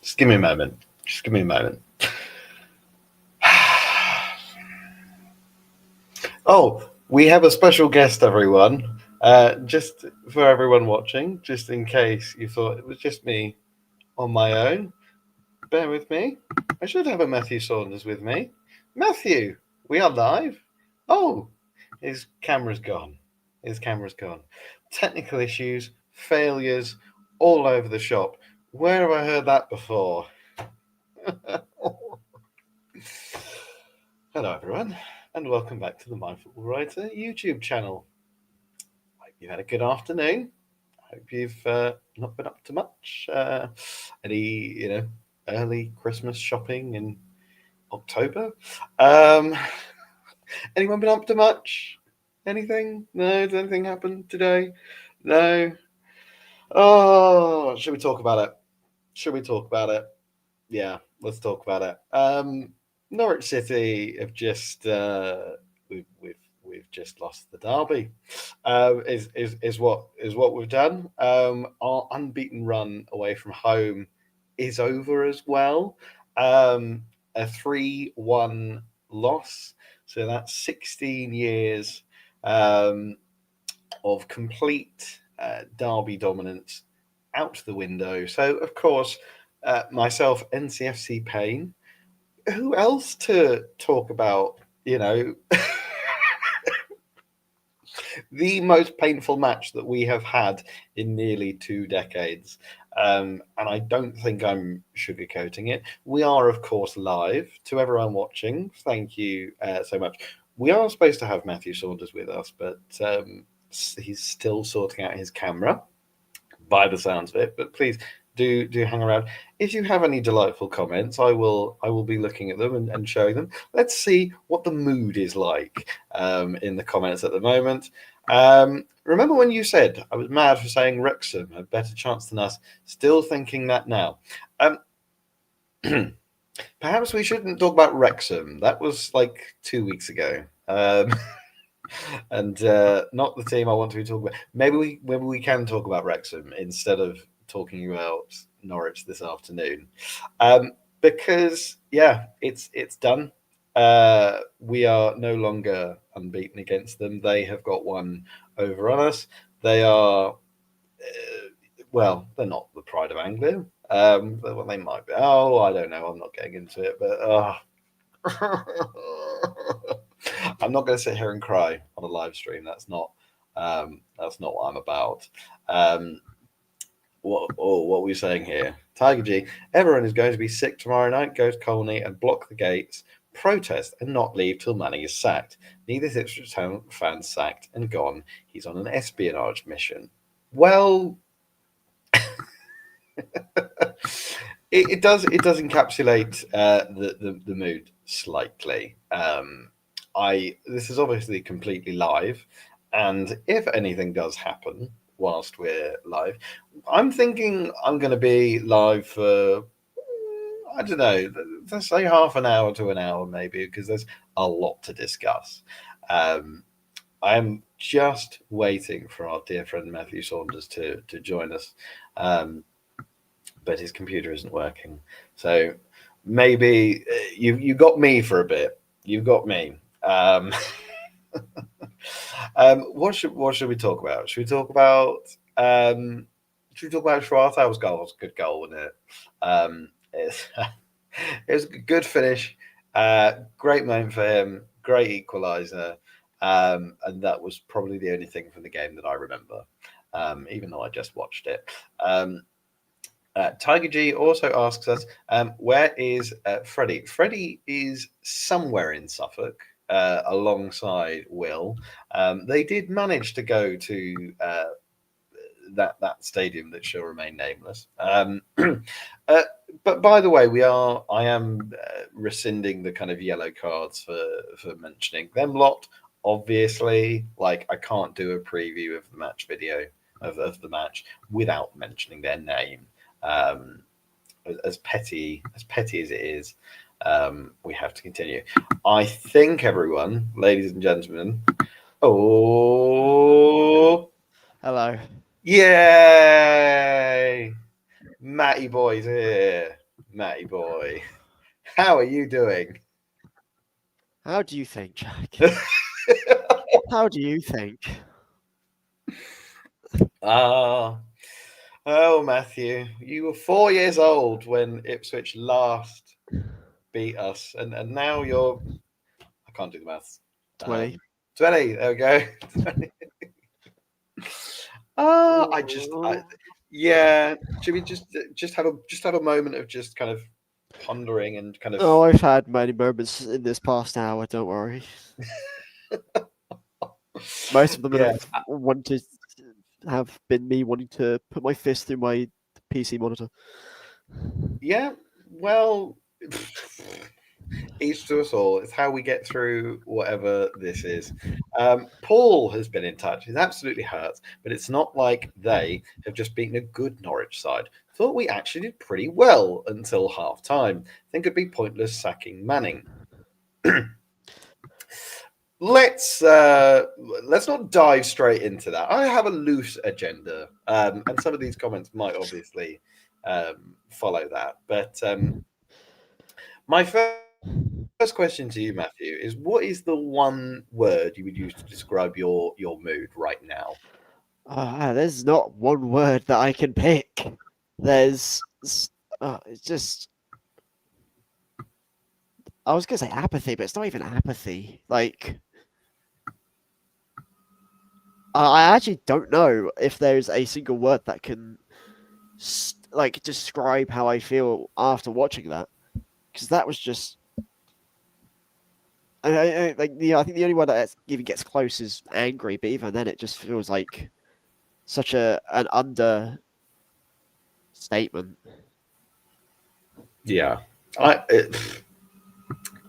Just give me a moment. Just give me a moment. Oh, we have a special guest, everyone. Just for everyone watching, just in case you thought it was just me on my own, bear with me. I should have a Matthew Saunders with me. Matthew, we are live. Oh, his camera's gone. His camera's gone. Technical issues, failures, all over the shop. Where have I heard that before? Hello, everyone, and welcome back to the MyFootballWriter YouTube channel. Hope you had a good afternoon. Hope you've not been up to much. Any, early Christmas shopping in October? Anyone been up to much? Anything? No? Did anything happen today? No? Oh, should we talk about it? Should we talk about it? Yeah, let's talk about it. Norwich City have just we've just lost the derby. Is what we've done. Our unbeaten run away from home is over as well. A 3-1 loss, so that's 16 years of complete derby dominance out the window. So of course, myself, NCFC Payne. Who else to talk about? The most painful match that we have had in nearly 2 decades. And I don't think I'm sugarcoating it. We are, of course, live. To everyone watching, thank you so much. We are supposed to have Matthew Saunders with us, but he's still sorting out his camera, by the sounds of it. But please do hang around. If you have any delightful comments, I will be looking at them and showing them. Let's see what the mood is like in the comments at the moment. Remember when you said I was mad for saying Wrexham had a better chance than us? Still thinking that now. Perhaps we shouldn't talk about Wrexham. That was like 2 weeks ago. And not the team I want to be talking about. Maybe we can talk about Wrexham instead of talking about Norwich this afternoon, because it's done. We are no longer unbeaten against them. They have got one over on us. They are they're not the pride of Anglia. Well, they might be. Oh, I don't know. I'm not getting into it, but I'm not going to sit here and cry on a live stream. That's not what I'm about. What are we saying here? Tiger G, everyone is going to be sick tomorrow night. Go to Colney and block the gates, protest and not leave till Manning is sacked. Need this Ipswich Town fan sacked and gone. He's on an espionage mission. Well, it does encapsulate the mood slightly. This is obviously completely live, and if anything does happen whilst we're live, I'm thinking I'm going to be live for, I don't know, let's say half an hour to an hour maybe, because there's a lot to discuss. I'm just waiting for our dear friend Matthew Saunders to join us, but his computer isn't working. So maybe you got me for a bit. You've got me. What should we talk about? Should we talk about Schwartau's goal? It was a good goal, wasn't it? It was a good finish. Great moment for him. Great equaliser. And that was probably the only thing from the game that I remember, even though I just watched it. Tiger G also asks us, where is Freddie? Freddie is somewhere in Suffolk, alongside Will. They did manage to go to that stadium that shall remain nameless. But by the way, I am rescinding the kind of yellow cards for mentioning them lot. Obviously, like, I can't do a preview of the match video of the match without mentioning their name. As petty as it is, we have to continue. I think everyone, ladies and gentlemen. Oh, hello! Yay! Matty boy's here. Matty boy, how are you doing? How do you think, Jack? How do you think? Ah, oh, Matthew, you were 4 years old when Ipswich last beat us, and now you're. I can't do the maths. 20. 20. There we go. I just, yeah. Should we just have a moment of just kind of pondering and kind of. Oh, I've had many moments in this past hour, don't worry. Most of them Yeah, have been me wanting to put my fist through my PC monitor. yeah. Well, each to us all. It's how we get through whatever this is. Paul has been in touch. He's absolutely hurt, but it's not like they have just beaten a good Norwich side. Thought we actually did pretty well until half time. Think it'd be pointless sacking Manning. Let's not dive straight into that. I have a loose agenda, and some of these comments might obviously follow that. But my first question to you, Matthew, is what is the one word you would use to describe your mood right now? There's not one word that I can pick. It's just. I was gonna say apathy, but it's not even apathy. Like, I actually don't know if there's a single word that can like describe how I feel after watching that, because that was just. I think the only one that even gets close is angry, but even then, it just feels like such an understatement. Yeah, I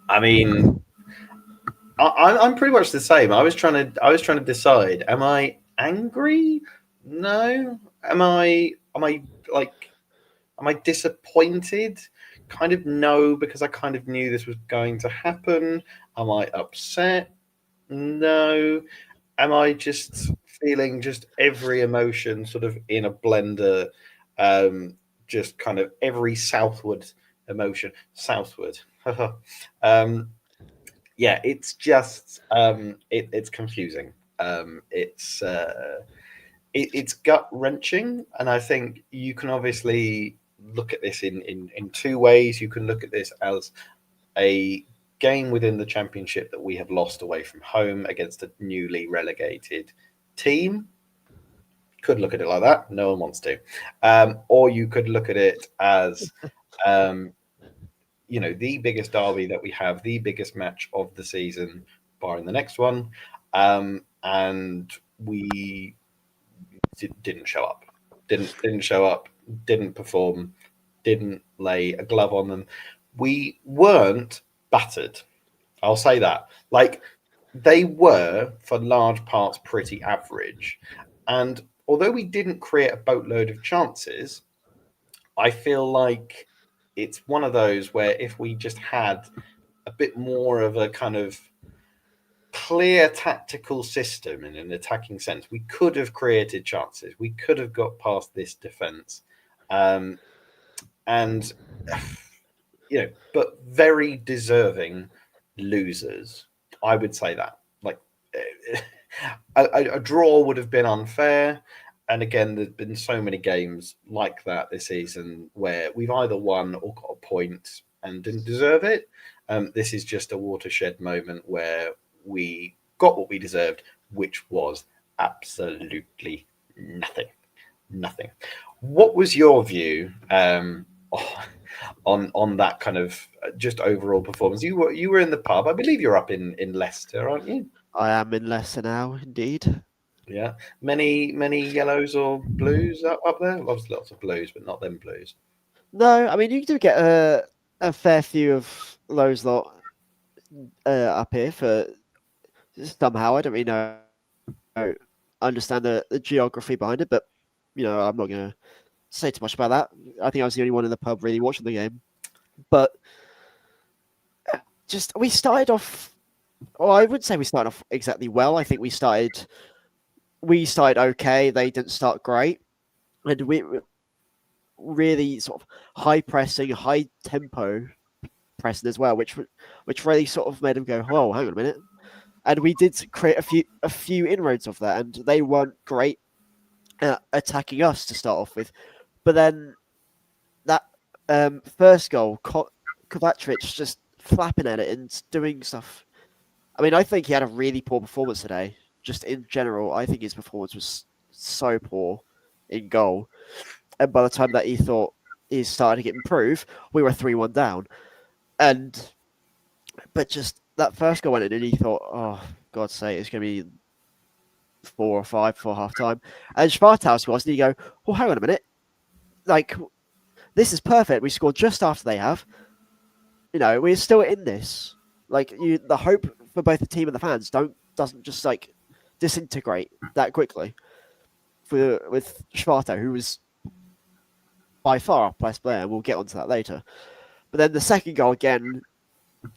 I mean I'm pretty much the same. I was trying to decide. Am I angry? No. Am I like am I disappointed? Kind of no, because I kind of knew this was going to happen. Am I upset? No. Am I just feeling just every emotion sort of in a blender? Just kind of every southward emotion. Southward. um, yeah, it's just it's confusing. It's gut wrenching, and I think you can obviously look at this in two ways. You can look at this as a game within the championship that we have lost away from home against a newly relegated team. Could look at it like that. No one wants to, or you could look at it as um, the biggest derby that we have, the biggest match of the season, barring the next one, and we didn't show up, didn't show up, didn't perform, didn't lay a glove on them. We weren't battered. I'll say that. Like they were, for large parts, pretty average, and although we didn't create a boatload of chances, I feel like it's one of those where if we just had a bit more of a kind of clear tactical system in an attacking sense, we could have created chances. We could have got past this defense, um, and but very deserving losers. I would say that. Like a draw would have been unfair. And again, there's been so many games like that this season where we've either won or got a point and didn't deserve it. This is just a watershed moment where we got what we deserved, which was absolutely nothing. Nothing. What was your view on that kind of just overall performance? You were in the pub. I believe you're up in Leicester, aren't you? I am in Leicester now, indeed. Yeah. Many yellows or blues up there. Obviously, lots of blues, but not them blues. No, I mean you do get a fair few of those lot up here for somehow. I don't really understand the geography behind it, but I'm not gonna say too much about that. I think I was the only one in the pub really watching the game, but just we started off. Well, I wouldn't say we started off exactly well. I think we started okay. They didn't start great, and really sort of high pressing, high tempo pressing as well, which really sort of made them go, "Whoa, hang on a minute." And we did create a few inroads of that, and they weren't great at attacking us to start off with. But then that first goal, Kovacic just flapping at it and doing stuff. I mean, I think he had a really poor performance today. Just in general, I think his performance was so poor in goal. And by the time that he thought he started to get improved, we were 3-1 down. But just that first goal went in, and he thought, "Oh, God's sake, it's going to be 4 or 5 before half time." And Spartaus was, and you go, "Well, hang on a minute. Like, this is perfect. We scored just after they have. We're still in this. Like, the hope for both the team and the fans doesn't just like disintegrate that quickly." With Sparta, who was by far our best player, and we'll get onto that later. But then the second goal again,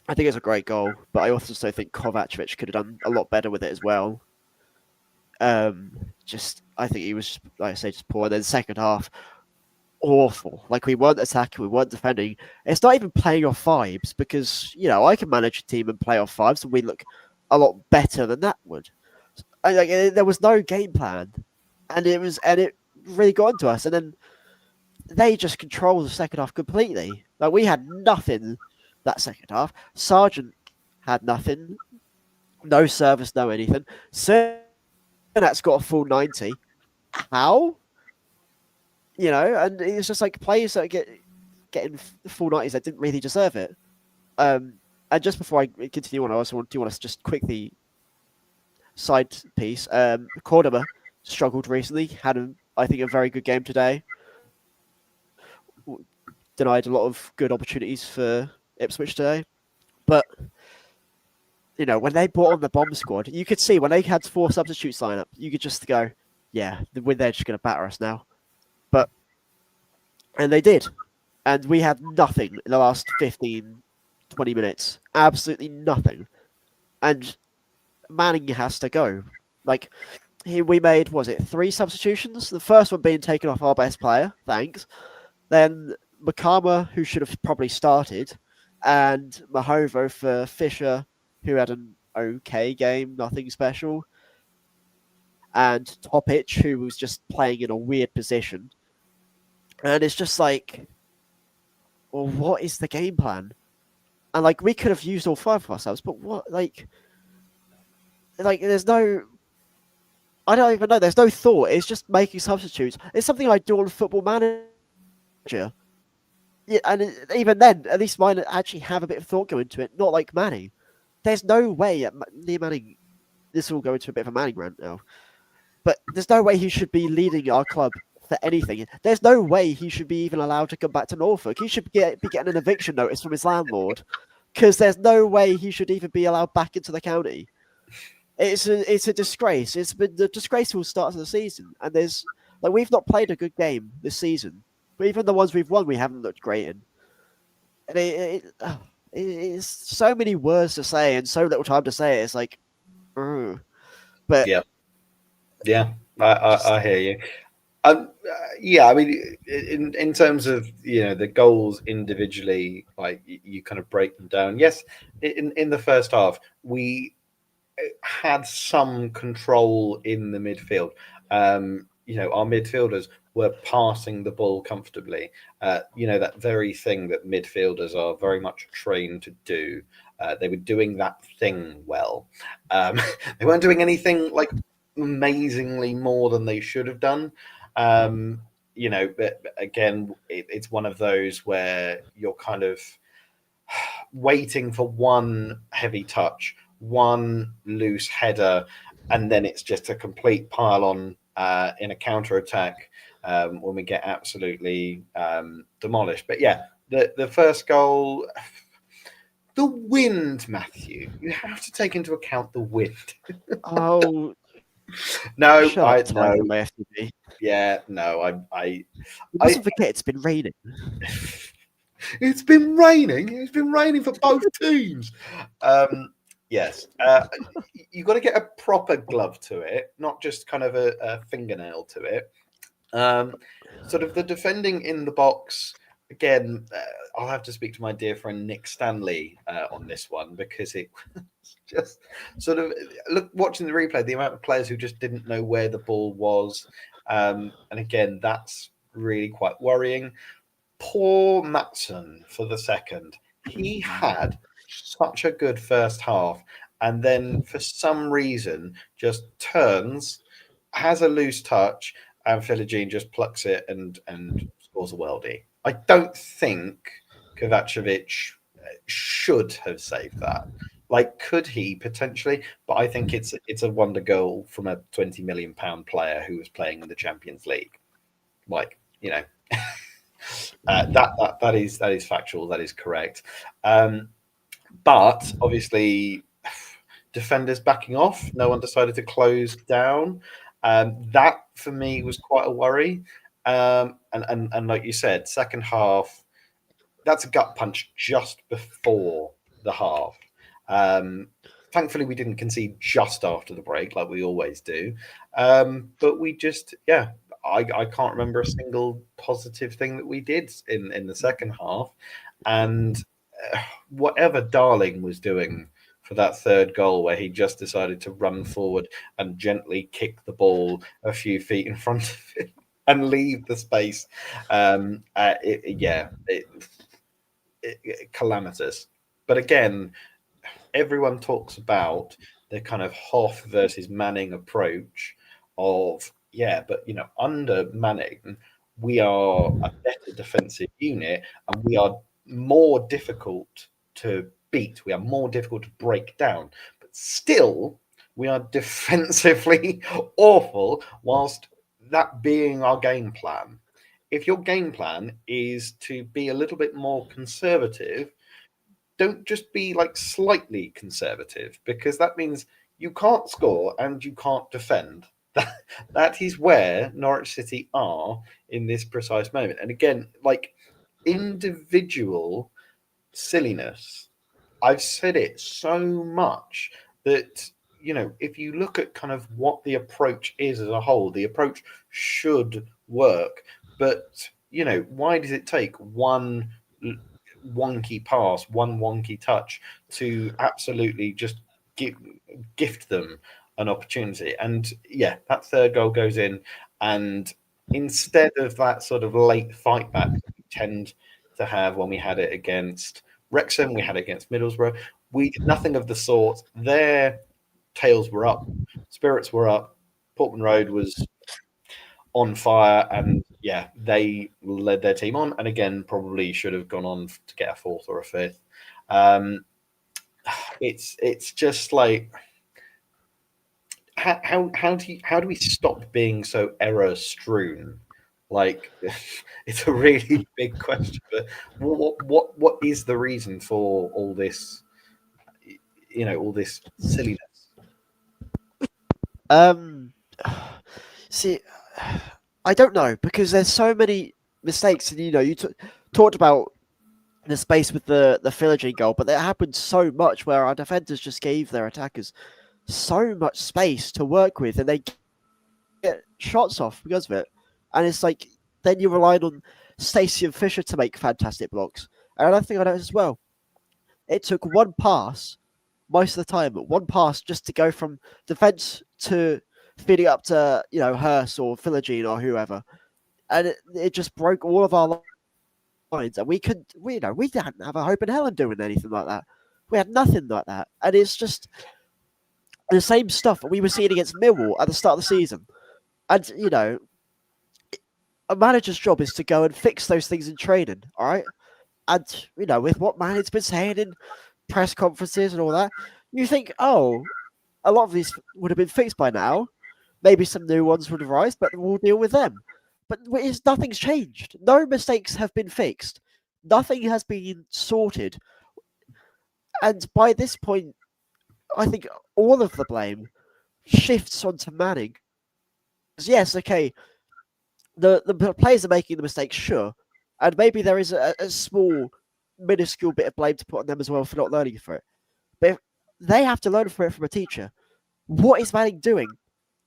I think it's a great goal, but I also think Kovacic could have done a lot better with it as well. I think he was, like I say, just poor. And then second half, awful. Like, we weren't attacking, we weren't defending. It's not even playing off vibes because I can manage a team and play off vibes, and we look a lot better than that would. There was no game plan, and it really got into us. And then they just controlled the second half completely. Like, we had nothing that second half. Sargent had nothing, no service, no anything. That's got a full 90. How? And it's just like players that are getting full 90s that didn't really deserve it. And just before I continue on, I also want to just quickly side piece. Cordoba struggled recently, had I think a very good game today. Denied a lot of good opportunities for Ipswich today. But when they brought on the bomb squad, you could see when they had 4 substitutes line up, you could just go, yeah, they're just going to batter us now. And they did. And we had nothing in the last 15, 20 minutes. Absolutely nothing. And Manning has to go. Like, we made, 3 substitutions? The first one being taken off our best player, thanks. Then Makama, who should have probably started, and Mahovo for Fisher, who had an okay game, nothing special, and Topic, who was just playing in a weird position. And it's just like, well, what is the game plan? And like, we could have used all 5 of ourselves, but what, like there's no, I don't even know. There's no thought. It's just making substitutes. It's something I do on Football Manager. Yeah, and even then, at least mine actually have a bit of thought go into it. Not like Manning. There's no way Lee Manning. This will go into a bit of a Manning rant now, but there's no way he should be leading our club for anything. There's no way he should be even allowed to come back to Norfolk. He should be getting an eviction notice from his landlord, because there's no way he should even be allowed back into the county. It's a disgrace. It's been the disgraceful start of the season, and we've not played a good game this season. But even the ones we've won, we haven't looked great in. And it's so many words to say and so little time to say it. It's like, but yeah, I hear you. Yeah, I mean, in terms of the goals individually, like you kind of break them down. Yes, in the first half we had some control in the midfield. Our midfielders were passing the ball comfortably. That very thing that midfielders are very much trained to do. They were doing that thing well. They weren't doing anything like amazingly more than they should have done. But again, it's one of those where you're kind of waiting for one heavy touch, one loose header, and then it's just a complete pile on in a counter attack when we get absolutely demolished. But yeah, the first goal, the wind, Matthew. You have to take into account the wind. oh No, shut I up, no. Tiger, my FTV. Yeah, no, You mustn't forget it's been raining. It's been raining. It's been raining for both teams. Yes, you've got to get a proper glove to it, not just kind of a fingernail to it. Um, Sort of the defending in the box again. I'll have to speak to my dear friend Nick Stanley on this one because it was just sort of look watching the replay, the amount of players who just didn't know where the ball was, and again that's really quite worrying. Poor Matson for the second. He had such a good first half, and then for some reason just turns, has a loose touch, and Philogene just plucks it and scores a worldie. I don't think Kovacevic should have saved that. Like, could he potentially? But I think it's a wonder goal from a £20 million player who was playing in the Champions League. Like, that is factual. That is correct. But obviously, defenders backing off. No one decided to close down. That for me was quite a worry. And like you said, second half, that's a gut punch just before the half. Thankfully, we didn't concede just after the break like we always do. But we just, yeah, I can't remember a single positive thing that we did in the second half. And whatever Darling was doing for that third goal, where he just decided to run forward and gently kick the ball a few feet in front of him and leave the space, calamitous. But again, everyone talks about the kind of Hoff versus Manning approach of, yeah, but under Manning, we are a better defensive unit and we are more difficult to beat. We are more difficult to break down, but still we are defensively awful whilst that being our game plan. If your game plan is to be a little bit more conservative, don't just be like slightly conservative because that means you can't score and you can't defend. That is where Norwich City are in this precise moment. And again, like individual silliness, I've said it so much that if you look at kind of what the approach is as a whole, the approach should work. But why does it take one wonky pass, one wonky touch to absolutely just gift them an opportunity? And yeah, that third goal goes in, and instead of that sort of late fight back we tend to have when we had it against Wrexham, we had it against Middlesbrough, we did nothing of the sort. Their tails were up, spirits were up, Portman Road was on fire, and yeah, they led their team on, and again, probably should have gone on to get a fourth or a fifth. It's just like how do we stop being so error strewn? Like, it's a really big question. But what is the reason for all this? All this silliness. See, I don't know because there's so many mistakes, and you talked about the space with the Philogene goal, but there happened so much where our defenders just gave their attackers so much space to work with, and they get shots off because of it. And it's like then you relied on Stacey and Fisher to make fantastic blocks, and I think I noticed as well. It took one pass most of the time, one pass just to go from defense to feeding up to Hurst or Philogene or whoever, and it just broke all of our lines, and we didn't have a hope in hell in doing anything like that. We had nothing like that, and it's just the same stuff that we were seeing against Millwall at the start of the season. And a manager's job is to go and fix those things in training, all right? And with what Manny's been saying in press conferences and all that, you think, oh, a lot of these would have been fixed by now. Maybe some new ones would arise, but we'll deal with them. But nothing's changed. No mistakes have been fixed. Nothing has been sorted. And by this point, I think all of the blame shifts onto Manning. Yes, okay, the players are making the mistakes, sure. And maybe there is a small, minuscule bit of blame to put on them as well for not learning for it. But if they have to learn for it from a teacher. What is Manning doing?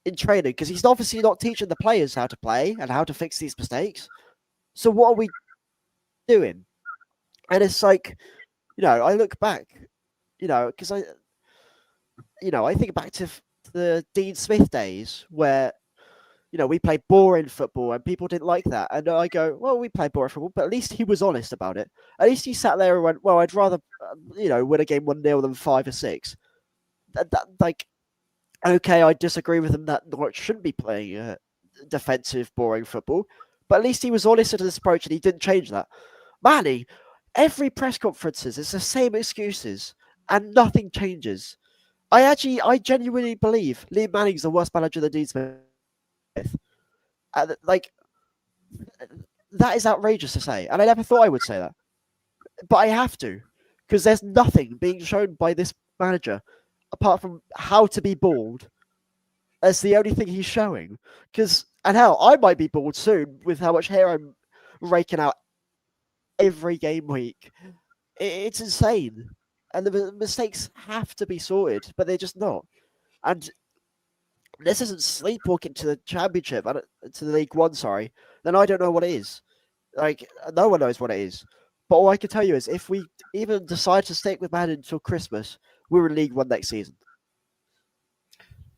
in training because he's obviously not teaching the players how to play and how to fix these mistakes. So what are we doing? And it's like, I look back, because I think back to the Dean Smith days where, we played boring football and people didn't like that. And I go, well, we played boring football, but at least he was honest about it. At least he sat there and went, well, I'd rather, win a game 1-0 than 5-6. Like, okay, I disagree with him that Norwich shouldn't be playing defensive, boring football, but at least he was honest in his approach and he didn't change that. Manny, every press conferences, it's the same excuses and nothing changes. I genuinely believe Liam Manning's the worst manager than Dean Smith. Like, that is outrageous to say, and I never thought I would say that, but I have to, because there's nothing being shown by this manager apart from how to be bald. That's the only thing he's showing. And hell, I might be bald soon with how much hair I'm raking out every game week. It's insane. And the mistakes have to be sorted, but they're just not. And this isn't sleepwalking to the championship, to the League One, sorry, then I don't know what it is. Like, no one knows what it is. But all I can tell you is if we even decide to stick with Man until Christmas, we're in League One next season.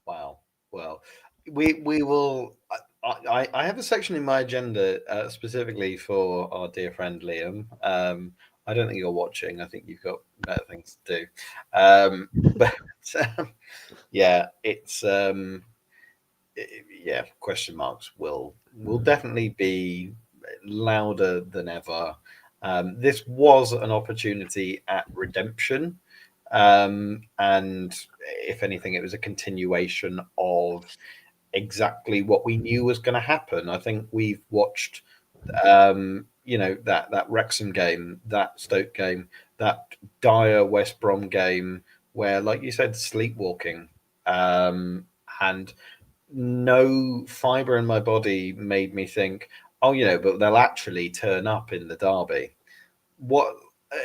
Wow. Well, we will. I have a section in my agenda specifically for our dear friend Liam. I don't think you're watching. I think you've got better things to do. But yeah, it's question marks will definitely be louder than ever. This was an opportunity at redemption. And if anything, it was a continuation of exactly what we knew was going to happen. I think we've watched, that Wrexham game, that Stoke game, that dire West Brom game, where, like you said, sleepwalking, and no fibre in my body made me think, but they'll actually turn up in the derby.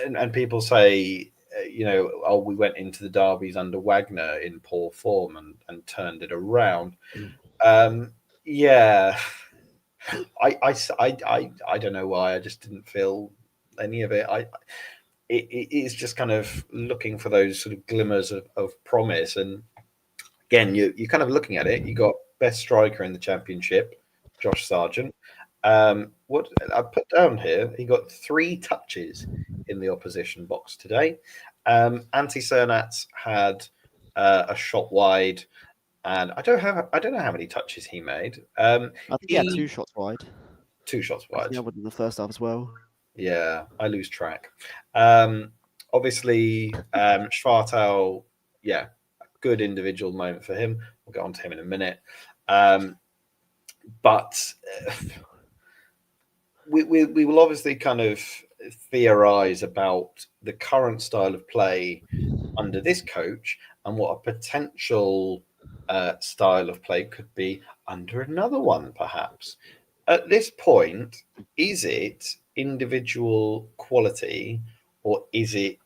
And people say, we went into the derbies under Wagner in poor form and turned it around. Yeah, I don't know why. I just didn't feel any of it. It is just kind of looking for those sort of glimmers of promise. And again, you're kind of looking at it. You got best striker in the Championship, Josh Sargent. What I put down here, he got 3 touches in the opposition box today. Antti Cernats had a shot wide, and I don't know how many touches he made. I think he had 2 shots wide. 2 shots wide. Yeah, in the first half as well. Yeah, I lose track. Obviously, Schwartau, yeah, good individual moment for him. We'll get on to him in a minute. But we will obviously kind of theorize about the current style of play under this coach and what a potential style of play could be under another one, perhaps. At this point, is it individual quality or is it,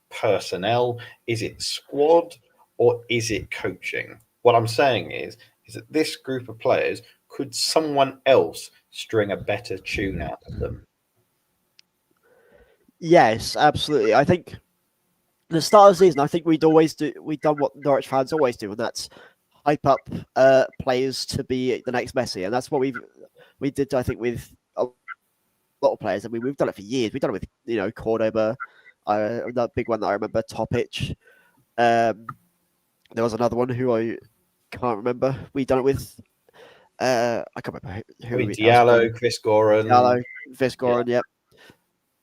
personnel? Is it squad or is it coaching? What I'm saying is that this group of players, could someone else string a better tune out of them? Yes, absolutely. I think the start of the season, I think we'd done what Norwich fans always do, and that's hype up players to be the next Messi, and that's what we did. I think with a lot of players. I mean, we've done it for years. We've done it with Cordoba, that big one that I remember, Topic. There was another one who I can't remember. We've done it with. I can't remember who. Diallo, Visgoran, yep.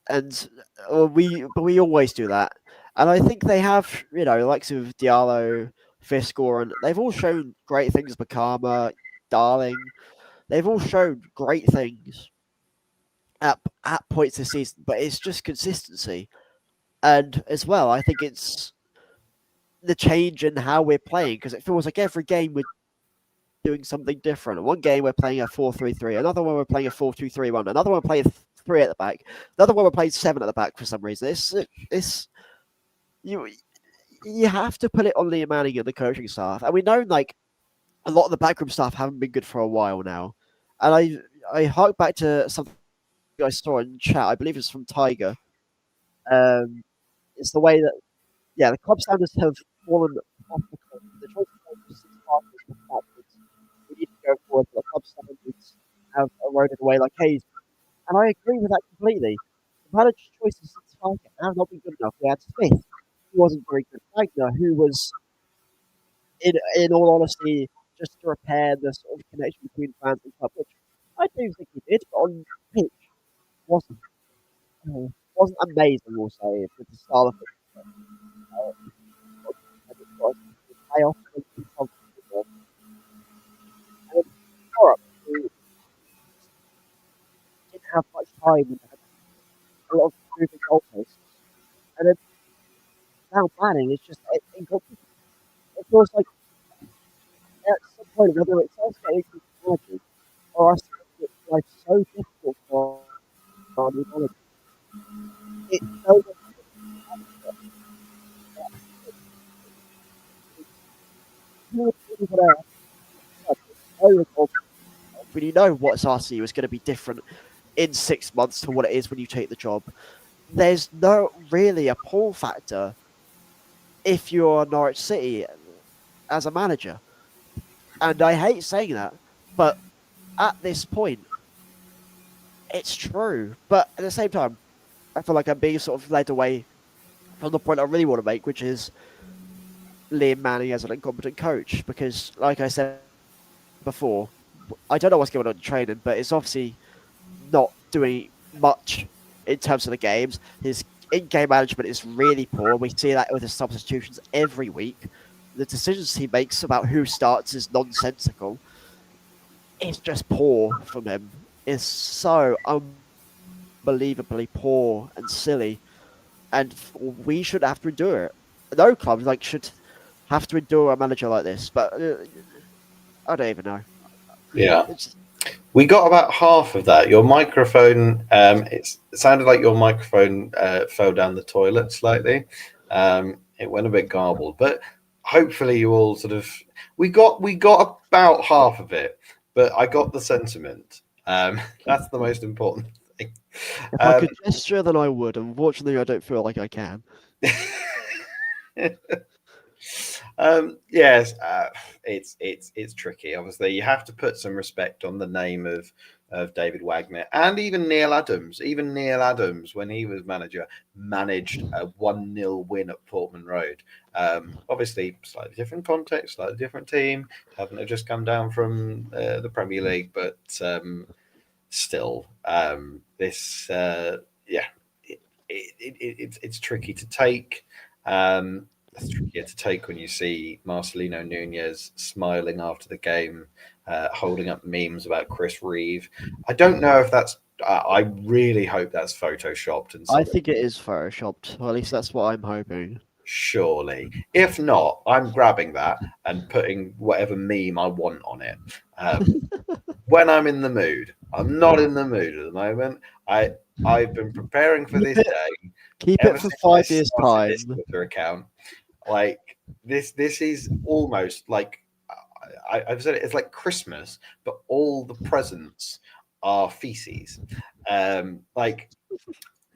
And we always do that. And I think they have, likes of Diallo, Visgoran, they've all shown great things. Bakama, Darling, they've all shown great things at points this season, but it's just consistency. And as well, I think it's the change in how we're playing, because it feels like every game we're doing something different. One game we're playing a 4-3-3, another one we're playing a 4-2-3-1, another one we're playing 3 at the back, another one we're playing 7 at the back for some reason. you have to put it on Liam Manning and the coaching staff. And we know, like, a lot of the backroom staff haven't been good for a while now. And I hark back to something I saw in chat. I believe it's from Tiger. Um, it's the way that, yeah, the club standards have fallen off the cliff. The choice of six partners from backwards. We need to go forward, but the club standards have eroded away like haze. And I agree with that completely. The manager's choices since Parker have not been good enough. We had Smith, who wasn't very good. Wagner, who was, in all honesty, just to repair the sort of connection between fans and club, which I do think he did, but on pitch wasn't wasn't amazing. We'll say with the style of it, and it was payoff and then Europe, who didn't have much time and had a lot of moving goalposts, and then now Manning is just incompetent. It feels like at some point, whether it's us getting technology or us making life so difficult for our new knowledge, it shows us who would really when you know what SRC is going to be different in 6 months to what it is when you take the job. There's no really a pull factor if you're Norwich City as a manager. And I hate saying that, but at this point, it's true. But at the same time, I feel like I'm being sort of led away from the point I really want to make, which is Liam Manning as an incompetent coach. Because, like I said before, I don't know what's going on in training, but it's obviously not doing much in terms of the games. His in-game management is really poor. We see that with his substitutions every week. The decisions he makes about who starts is nonsensical. It's just poor from him. It's so unbelievably poor and silly, and we should have to endure it. No clubs should have to endure a manager like this, but I don't even know. Yeah. It's, We got about half of that. Your microphone, it sounded like your microphone fell down the toilet slightly. It went a bit garbled, but hopefully you all sort of we got about half of it, but I got the sentiment. That's the most important thing. if I could gesture, then I would. Unfortunately, I don't feel like I can. Yes, it's tricky. Obviously, you have to put some respect on the name of David Wagner and even Neil Adams. Even Neil Adams, when he was manager, managed a 1-0 win at Portman Road. Obviously, slightly different context, slightly different team. Haven't just come down from the Premier League, but still, this yeah, it's tricky to take. It's trickier to take when you see Marcelino Nunez smiling after the game, holding up memes about Chris Reeve. I don't know if that's. I really hope that's photoshopped and I something. think it is photoshopped, or at least that's what I'm hoping. Surely, if not, I'm grabbing that and putting whatever meme I want on it. When I'm in the mood, I'm not in the mood at the moment. I've been preparing for this day Keep ever it for since I 5 years' started time. this Twitter account. Like this is almost like I've said it. It's like Christmas, but all the presents are feces. Like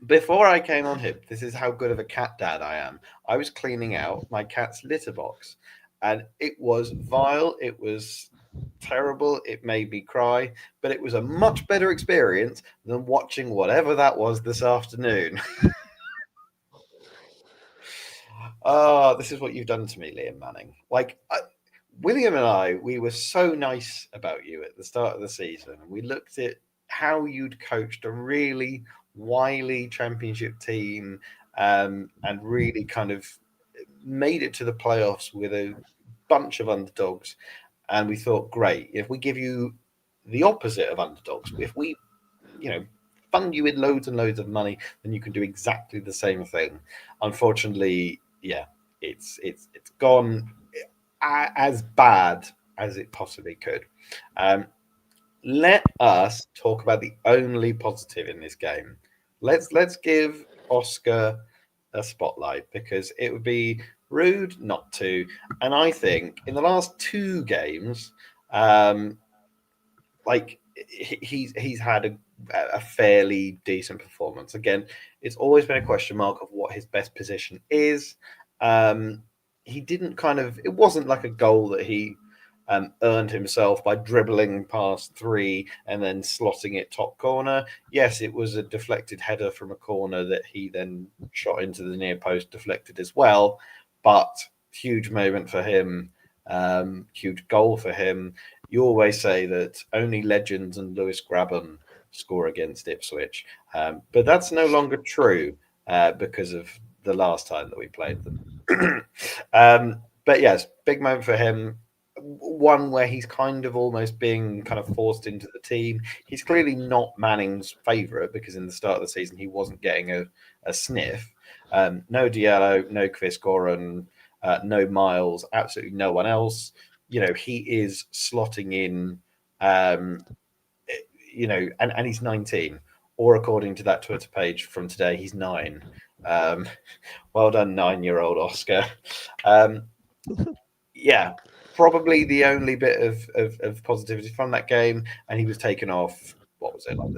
before I came on here, this is how good of a cat dad I am. I was cleaning out my cat's litter box, and it was vile. It was terrible. It made me cry, but it was a much better experience than watching whatever that was this afternoon. Oh, this is what you've done to me, Liam Manning. William and I, we were so nice about you at the start of the season. We looked at how you'd coached a really wily championship team and really kind of made it to the playoffs with a bunch of underdogs. And we thought, great, if we give you the opposite of underdogs, if we, you know, fund you with loads and loads of money, then you can do exactly the same thing. Unfortunately, yeah, it's gone as bad as it possibly could. Um, Let us talk about the only positive in this game. Let's give Oscar a spotlight because it would be rude not to. And I think in the last two games, um, like he's had a fairly decent performance. Again, it's always been a question mark of what his best position is. Um, he didn't kind of. It wasn't like a goal that he earned himself by dribbling past three and then slotting it top corner. Yes, it was a deflected header from a corner that he then shot into the near post, deflected as well. But huge moment for him, huge goal for him. You always say that only legends and Lewis Grabban score against Ipswich, but that's no longer true because of the last time that we played them. But yes, big moment for him. One where he's kind of almost being kind of forced into the team. He's clearly not Manning's favourite because in the start of the season he wasn't getting a sniff. No Diallo, no Chris Goran, no Miles, absolutely no one else. He is slotting in, um, and he's 19, or according to that Twitter page from today, he's 9. Um, well done, 9-year-old Oscar. Yeah, probably the only bit of positivity from that game, and he was taken off. What was it, like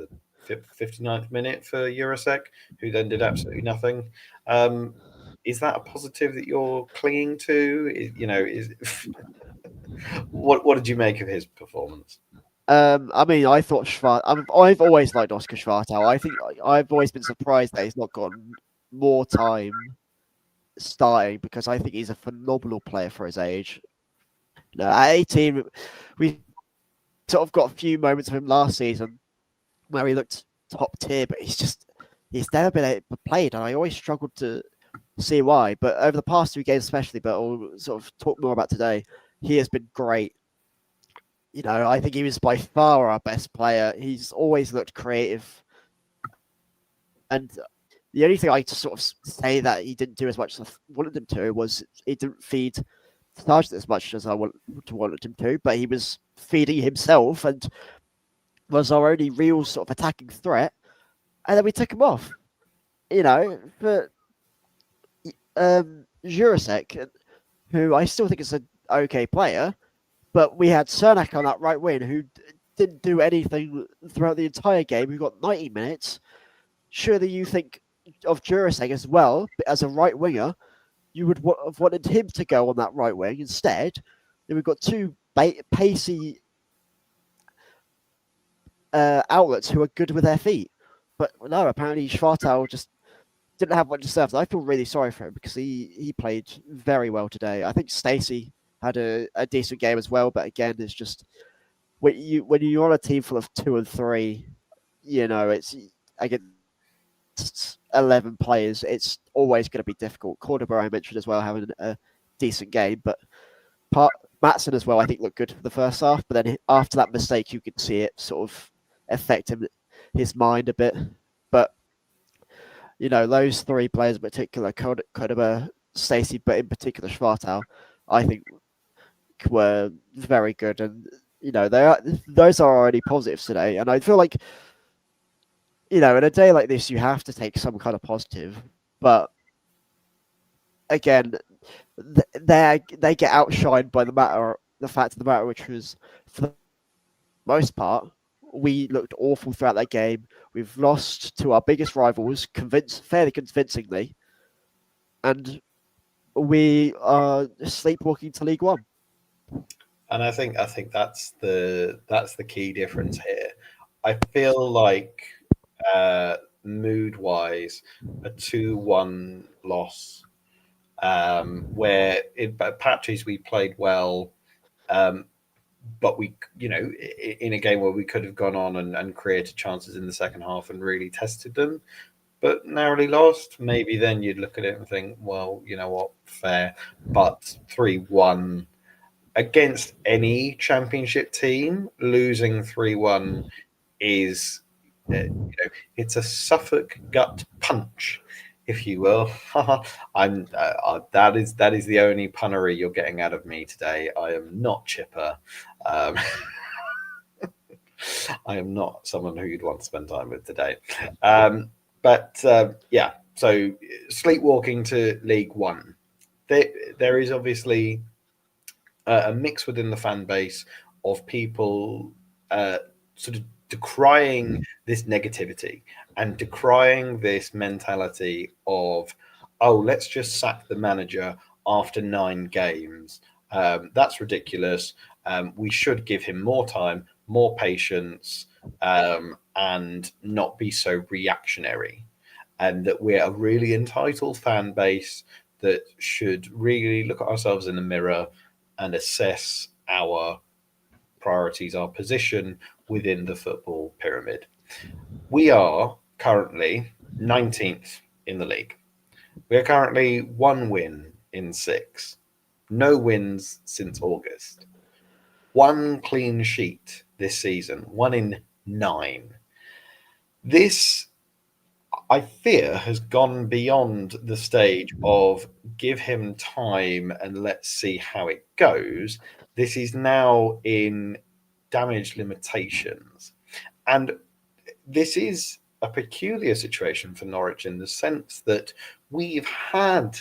the 59th minute for Eurosec, who then did absolutely nothing. Is that a positive that you're clinging to? Is what did you make of his performance? I mean, I thought I've always liked Oscar Schwartau. I think I've always been surprised that he's not gotten more time starting because I think he's a phenomenal player for his age. At 18, we sort of got a few moments of him last season where he looked top tier, but he's never been played, and I always struggled to see why. But over the past 2 games, especially, but I'll sort of talk more about today, he has been great. I think he was by far our best player. He's always looked creative. And the only thing I just sort of say that he didn't do as much as I wanted him to was he didn't feed Sargent as much as I wanted him to, but he was feeding himself and was our only real sort of attacking threat. And then we took him off. But Jurasek, who I still think is an okay player, but we had Cernak on that right wing who didn't do anything throughout the entire game, who got 90 minutes. Surely you think of Jurasek as well, but as a right winger, you would have wanted him to go on that right wing instead. Then we've got two pacey outlets who are good with their feet. But no, apparently Schwartau just didn't have what deserved. I feel really sorry for him because he played very well today. I think Stacey had a decent game as well, but again, it's just when you're on a team full of 2 and 3, it's against 11 players. It's always going to be difficult. Cordoba, I mentioned as well, having a decent game, but Matson as well, I think looked good for the first half, but then after that mistake, you could see it sort of affect his mind a bit. But those 3 players in particular, Cordoba, Stacey, but in particular Schwartau, I think were very good, and those are already positives today. And I feel like in a day like this, you have to take some kind of positive, but again, they get outshined by the fact of the matter, which was for the most part, we looked awful throughout that game. We've lost to our biggest rivals, fairly convincingly, and we are sleepwalking to League One. And I think that's the key difference here. I feel like mood wise, a 2-1 loss, where in patches we played well, but we, in a game where we could have gone on and created chances in the second half and really tested them, but narrowly lost. Maybe then you'd look at it and think, well, you know what, fair. But 3-1 against any championship team, losing 3-1 is, it's a Suffolk gut punch, if you will. That is the only punnery you're getting out of me today. I am not chipper. I am not someone who you'd want to spend time with today. Yeah, so sleepwalking to League One. there is obviously a mix within the fan base of people sort of decrying this negativity and decrying this mentality of, oh, let's just sack the manager after 9 games. That's ridiculous. We should give him more time, more patience, and not be so reactionary. And that we're a really entitled fan base that should really look at ourselves in the mirror and assess our priorities, our position within the football pyramid. We are currently 19th in the league. We are currently 1 win in 6, no wins since August, 1 clean sheet this season, 1 in 9. This, I fear, has gone beyond the stage of give him time and let's see how it goes. This is now in damage limitations. And this is a peculiar situation for Norwich in the sense that we've had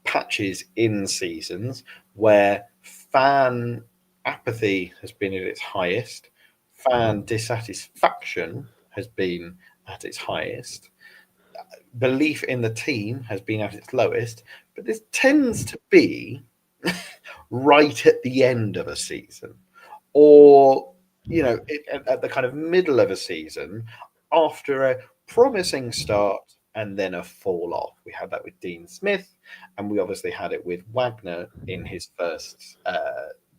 patches in seasons where fan apathy has been at its highest, fan dissatisfaction has been at its highest, belief in the team has been at its lowest, but this tends to be right at the end of a season, or at the kind of middle of a season after a promising start and then a fall off. We had that with Dean Smith, and we obviously had it with Wagner in his first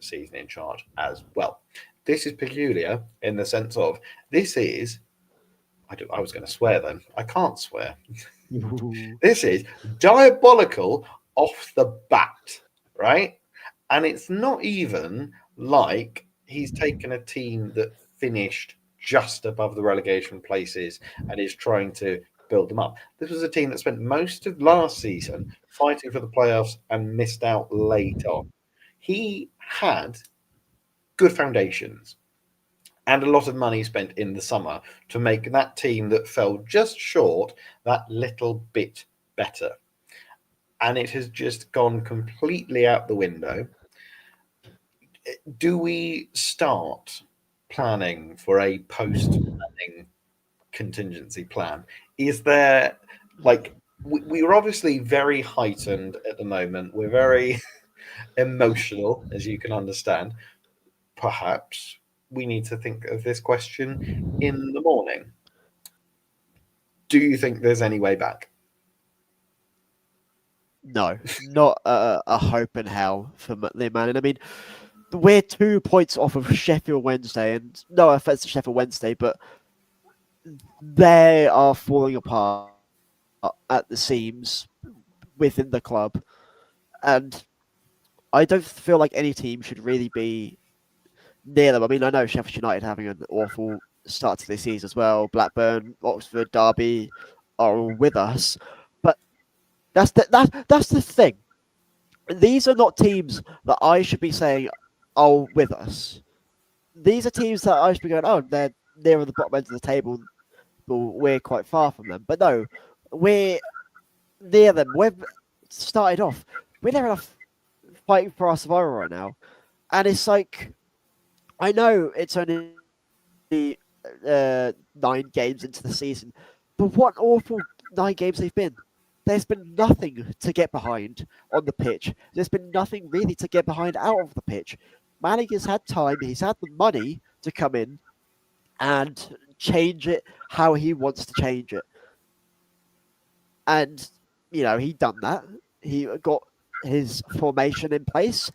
season in charge as well. This is peculiar in the sense of this is. I was going to swear then. I can't swear. This is diabolical off the bat, right? And it's not even like he's taken a team that finished just above the relegation places and is trying to build them up. This was a team that spent most of last season fighting for the playoffs and missed out late on. He had good foundations and a lot of money spent in the summer to make that team that fell just short that little bit better. And it has just gone completely out the window. Do we start planning for a post-planning contingency plan? Is there, like, we're obviously very heightened at the moment. We're very emotional, as you can understand. Perhaps we need to think of this question in the morning. Do you think there's any way back? No, not a hope in hell for the man. And I mean, we're 2 points off of Sheffield Wednesday, and no offense to Sheffield Wednesday, but they are falling apart at the seams within the club. And I don't feel like any team should really be near them. I mean, I know Sheffield United having an awful start to the season as well. Blackburn, Oxford, Derby are all with us, but that's the thing. These are not teams that I should be saying, "Oh, with us." These are teams that I should be going, "Oh, they're near the bottom end of the table. But we're quite far from them." But no, we're near them. We've started off. We're near enough fighting for our survival right now, and it's like, I know it's only 9 games into the season, but what awful 9 games they've been. There's been nothing to get behind on the pitch. There's been nothing really to get behind out of the pitch. Manning has had time. He's had the money to come in and change it how he wants to change it. And, he done that. He got his formation in place,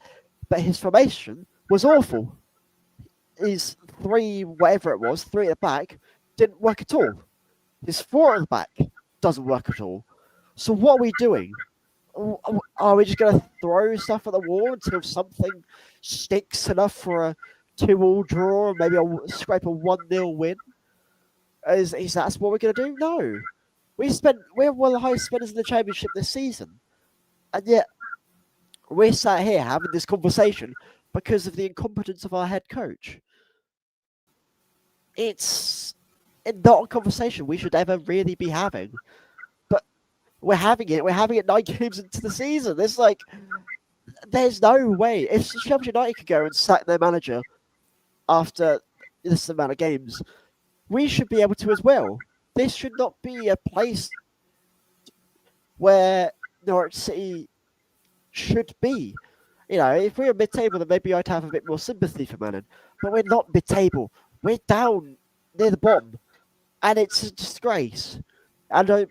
but his formation was awful. His whatever it was, 3 at the back, didn't work at all. His 4 at the back doesn't work at all. So what are we doing? Are we just going to throw stuff at the wall until something sticks enough for a 2-2 draw, or maybe scrape a 1-0 win? Is that what we're going to do? No. We're one of the highest spenders in the championship this season, and yet we're sat here having this conversation because of the incompetence of our head coach. It's not a conversation we should ever really be having. But We're having it. We're having it 9 games into the season. It's like there's no way if Sheffield United could go and sack their manager after this amount of games, we should be able to as well. This should not be a place where Norwich City should be. You know, if we were mid-table, then maybe I'd have a bit more sympathy for Manon. But we're not mid-table. We're down near the bottom, and it's a disgrace. And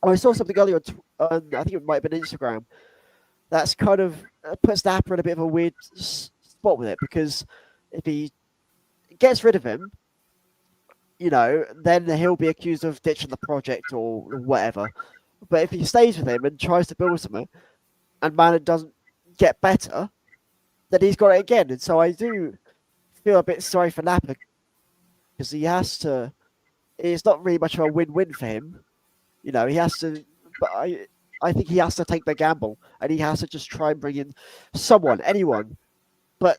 I saw something earlier on, I think it might have been Instagram, that's kind of puts Napper in a bit of a weird spot with it, because if he gets rid of him, you know, then he'll be accused of ditching the project or whatever. But if he stays with him and tries to build something, and Manon doesn't get better, then he's got it again. And so I do feel a bit sorry for Napper, because he has to. It's not really much of a win-win for him. You know, he has to. But I think he has to take the gamble, and he has to just try and bring in someone, anyone. But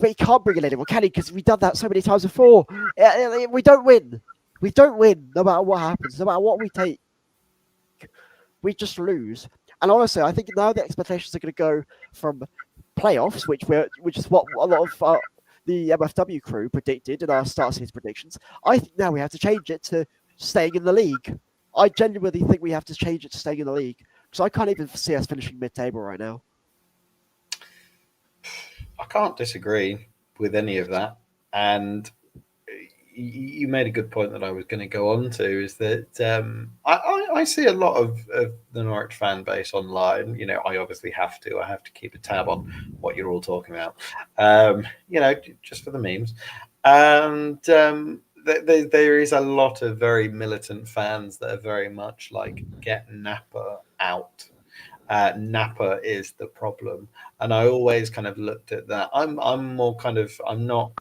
he can't bring in anyone, can he? Because we've done that so many times before. We don't win. We don't win, no matter what happens, no matter what we take. We just lose. And honestly, I think now the expectations are going to go from playoffs, which is what a lot of the MFW crew predicted in our start season predictions. I think now we have to change it to staying in the league. I genuinely think we have to change it to staying in the league, because I can't even see us finishing mid-table right now. I can't disagree with any of that. And you made a good point that I was going to go on to, is that I see a lot of the Norwich fan base online. You know, I obviously have to. I have to keep a tab on what you're all talking about, you know, just for the memes. And there is a lot of very militant fans that are very much like, get Napper out. Napper is the problem. And I always kind of looked at that. I'm more kind of, I'm not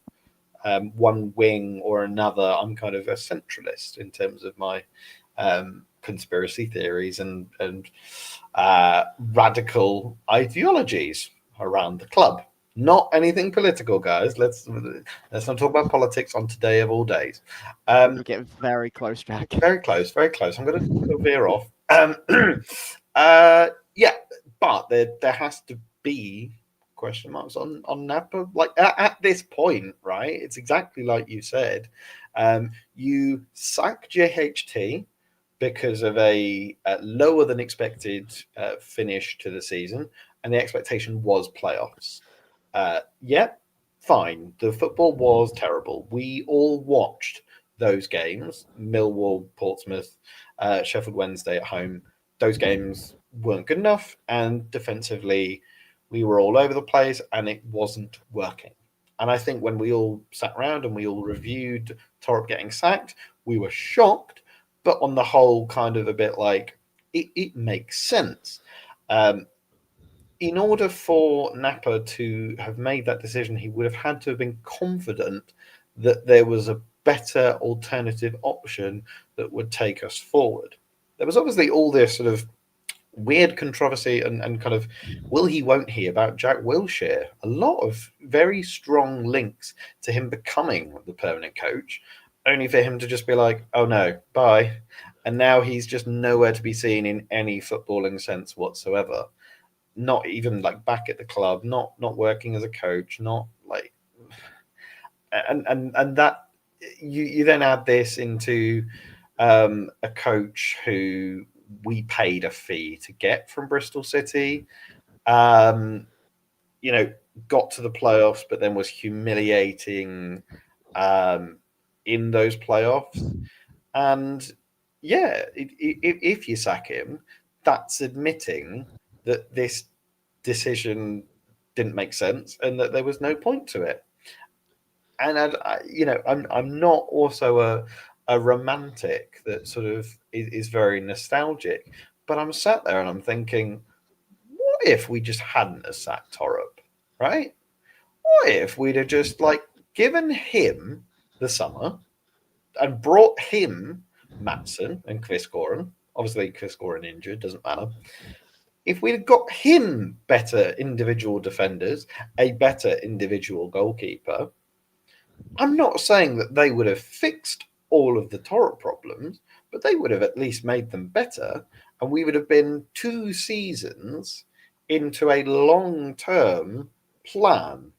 one wing or another. I'm kind of a centralist in terms of my conspiracy theories and radical ideologies around the club. Not anything political, guys. Let's not talk about politics on today of all days. We're getting very close, Jack. Very close, very close. I'm going to veer off. Yeah, but there has to be question marks on Napper. Like at this point, right? It's exactly like you said. You sack JHT because of a lower than expected finish to the season, and the expectation was playoffs. Yeah, fine. The football was terrible. We all watched those games: Millwall, Portsmouth, Sheffield Wednesday at home. Those games weren't good enough, and defensively, we were all over the place, and it wasn't working. And I think when we all sat around and we all reviewed Torp getting sacked, we were shocked, but on the whole, kind of a bit like, it makes sense. In order for Napper to have made that decision, he would have had to have been confident that there was a better alternative option that would take us forward. There was obviously all this sort of weird controversy and kind of will he, won't he about Jack Wilshere. A lot of very strong links to him becoming the permanent coach, only for him to just be like, oh no, bye. And now he's just nowhere to be seen in any footballing sense whatsoever. Not even like back at the club, not working as a coach, not like, and that you then add this into a coach who we paid a fee to get from Bristol City, you know, got to the playoffs, but then was humiliating in those playoffs. And yeah, if you sack him, that's admitting that this decision didn't make sense and that there was no point to it. And you know, I'm not also a romantic that sort of is very nostalgic, but I'm sat there and I'm thinking, what if we just hadn't have sacked Torup, right? What if we'd have just like given him the summer and brought him Matson and Kvistgården? Obviously, Kvistgården injured, doesn't matter. If we'd have got him better individual defenders, a better individual goalkeeper, I'm not saying that they would have fixed all of the Torup problems, but they would have at least made them better, and we would have been 2 seasons into a long-term plan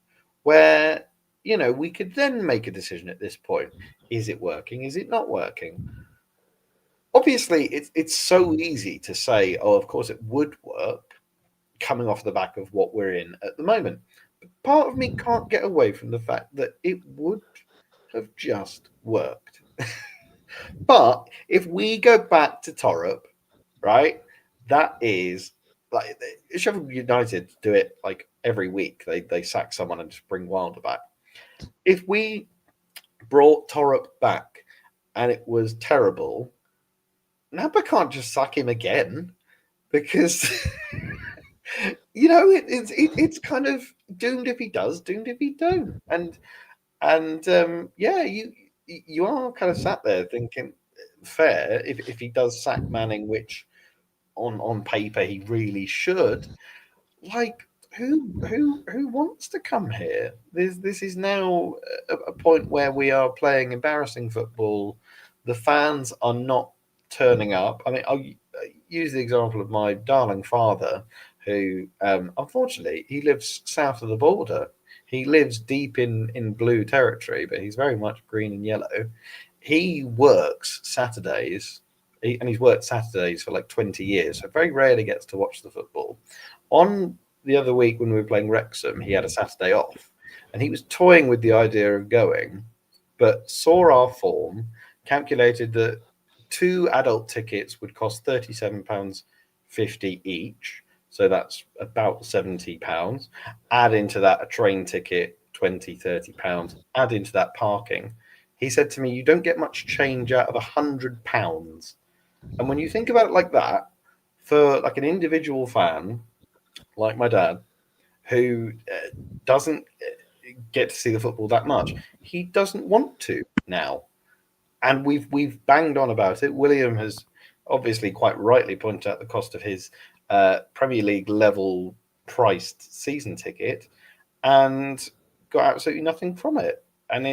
where we could then make a decision at this point. Is it working? Is it not working? Obviously, it's so easy to say, oh, of course it would work, coming off the back of what we're in at the moment. But part of me can't get away from the fact that it would have just worked. But if we go back to Torup, right, that is like Sheffield United do it like every week. They sack someone and just bring Wilder back. If we brought Torup back and it was terrible, Napa can't just sack him again because it's kind of doomed if he does, doomed if he don't, and yeah, you are kind of sat there thinking, fair if he does sack Manning, which on paper he really should. Like who wants to come here? This is now a point where we are playing embarrassing football. The fans are not turning up. I mean, I'll use the example of my darling father, who unfortunately he lives south of the border. He lives deep in blue territory, but he's very much green and yellow. He works Saturdays, and he's worked Saturdays for like 20 years, so very rarely gets to watch the football. On the other week when we were playing Wrexham, he had a Saturday off, and he was toying with the idea of going, but saw our form, calculated that 2 adult tickets would cost £37.50 each. So that's about £70. Add into that a train ticket, £20, £30. Add into that parking. He said to me, you don't get much change out of £100. And when you think about it like that, for like an individual fan, like my dad, who doesn't get to see the football that much, he doesn't want to now. And we've banged on about it. William has obviously quite rightly pointed out the cost of his Premier League level priced season ticket, and got absolutely nothing from it. And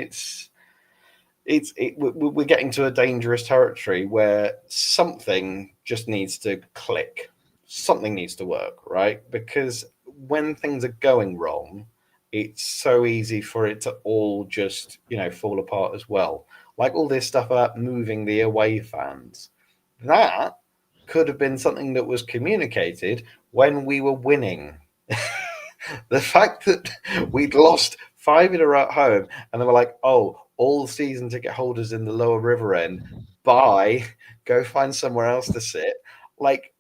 we're getting to a dangerous territory where something just needs to click. Something needs to work, right? Because when things are going wrong, it's so easy for it to all just fall apart as well. Like all this stuff about moving the away fans, that could have been something that was communicated when we were winning. The fact that we'd lost 5 in a row at home, and they were like, oh, all season ticket holders in the lower river end, bye, go find somewhere else to sit. Like,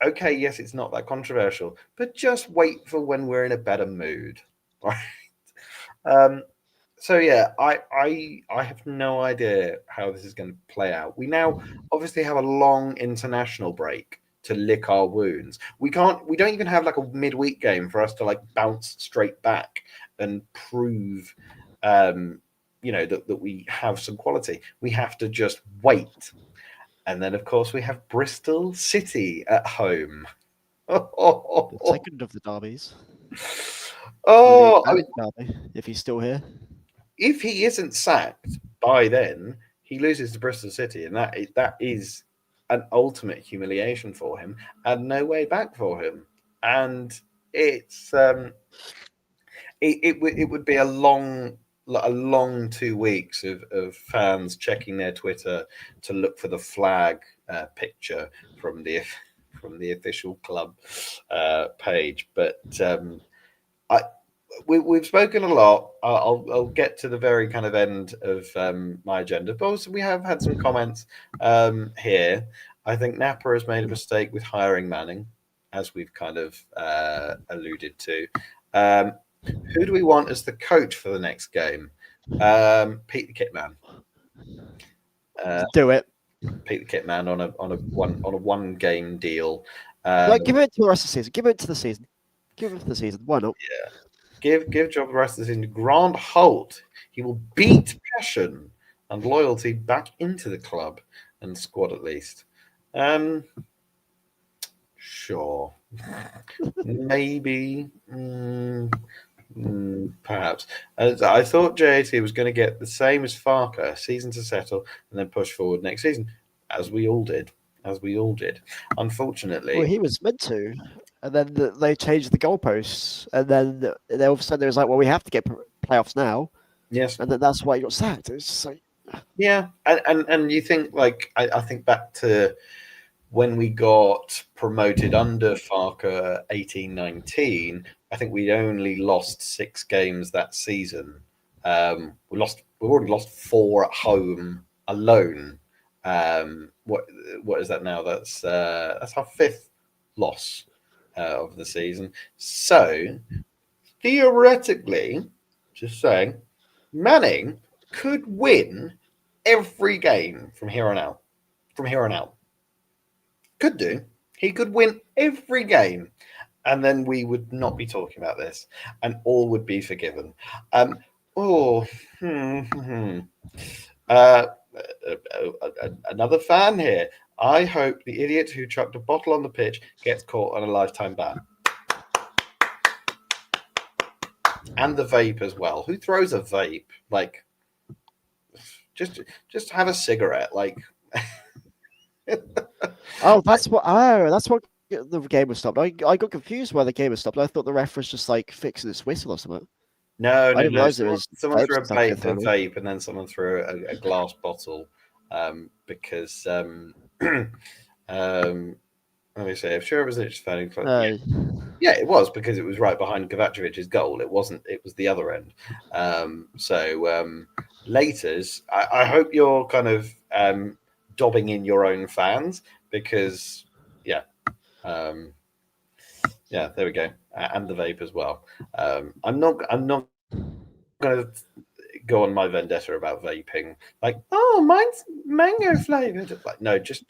okay, yes, it's not that controversial, but just wait for when we're in a better mood. Right? So yeah, I have no idea how this is going to play out. We now obviously have a long international break to lick our wounds. We don't even have like a midweek game for us to like bounce straight back and prove that we have some quality. We have to just wait. And then of course we have Bristol City at home. The second of the derbies. Oh, I mean, derby, if he's still here. If he isn't sacked by then, he loses to Bristol City, and that is an ultimate humiliation for him and no way back for him. And it's it would be a long 2 weeks of fans checking their Twitter to look for the flag picture from the official club page. But we've spoken a lot. I'll get to the very kind of end of my agenda, but also we have had some comments here. I think Napa has made a mistake with hiring Manning, as we've kind of alluded to. Who do we want as the coach for the next game? Pete the Kitman. Do it. Pete the Kitman on a one game deal. Give it to the rest of the season. Give it to the season. Give it to the season. Why not? Yeah. Give Job the rest of the season. Grant Holt. He will beat passion and loyalty back into the club and squad at least. Sure. Maybe. Perhaps. I thought JAT was going to get the same as Farker, season to settle, and then push forward next season. as we all did, Well, Unfortunately, he was meant to, and then they changed the goalposts, and then all of a sudden it was like, well, we have to get playoffs now, yes, and then that's why he got sacked. It's just like, yeah, and you think like I think back to when we got promoted under Farker 18-19, I think we only lost 6 games that season. We've already lost 4 at home alone. What is that now? That's our 5th loss of the season. So theoretically, just saying, Manning could win every game from here on out. From here on out, could do. He could win every game, and then we would not be talking about this, and all would be forgiven. Oh, hmm, hmm, hmm. Uh, another fan here. I hope the idiot who chucked a bottle on the pitch gets caught on a lifetime ban. And the vape as well. Who throws a vape? Like, just have a cigarette. Like, oh, that's what the game was stopped. I got confused why the game was stopped. I thought the ref was just like fixing his whistle or something. no, I no, didn't no. realize it Someone, was someone vapes threw and stuff getting a thrown in. vape, and then someone threw a glass bottle, because let me see. I'm sure it was Ipswich Town. No, Yeah, it was because it was right behind Kovacevic's goal. It wasn't. It was the other end. Laters. I hope you're kind of dobbing in your own fans because, yeah, um, yeah. There we go, and the vape as well. I'm not. Going to go on my vendetta about vaping. Like, oh, mine's mango flavored. Like, no, just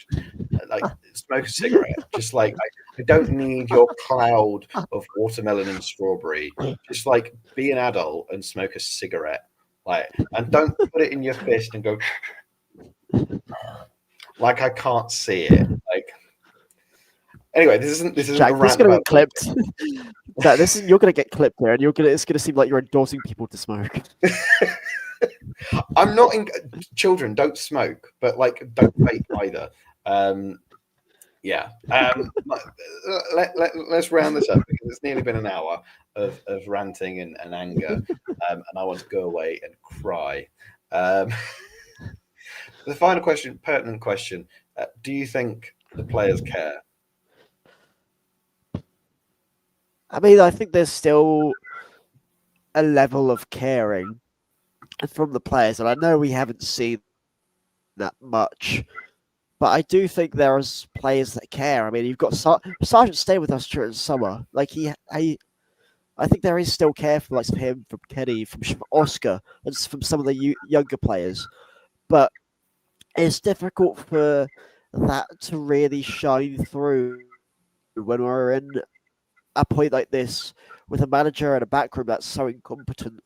like smoke a cigarette. Just like I don't need your cloud of watermelon and strawberry. Just like be an adult and smoke a cigarette. Like, and don't put it in your fist and go like I can't see it. Like, anyway, this isn't a Jack, this is rant gonna about get clipped. Jack, you're gonna get clipped here, and it's gonna seem like you're endorsing people to smoke. I'm not in children don't smoke, but like don't vape either. Yeah. Let's round this up because it's nearly been an hour of ranting and anger, and I want to go away and cry. Um, the final question, pertinent question: do you think the players care? I mean, I think there's still a level of caring from the players, and I know we haven't seen that much, but I do think there's players that care. I mean, you've got Sergeant stay with us during summer. Like I think there is still care for like him, from Kenny, from Oscar, and from some of the younger players. But it's difficult for that to really shine through when we're in a point like this with a manager and a backroom that's so incompetent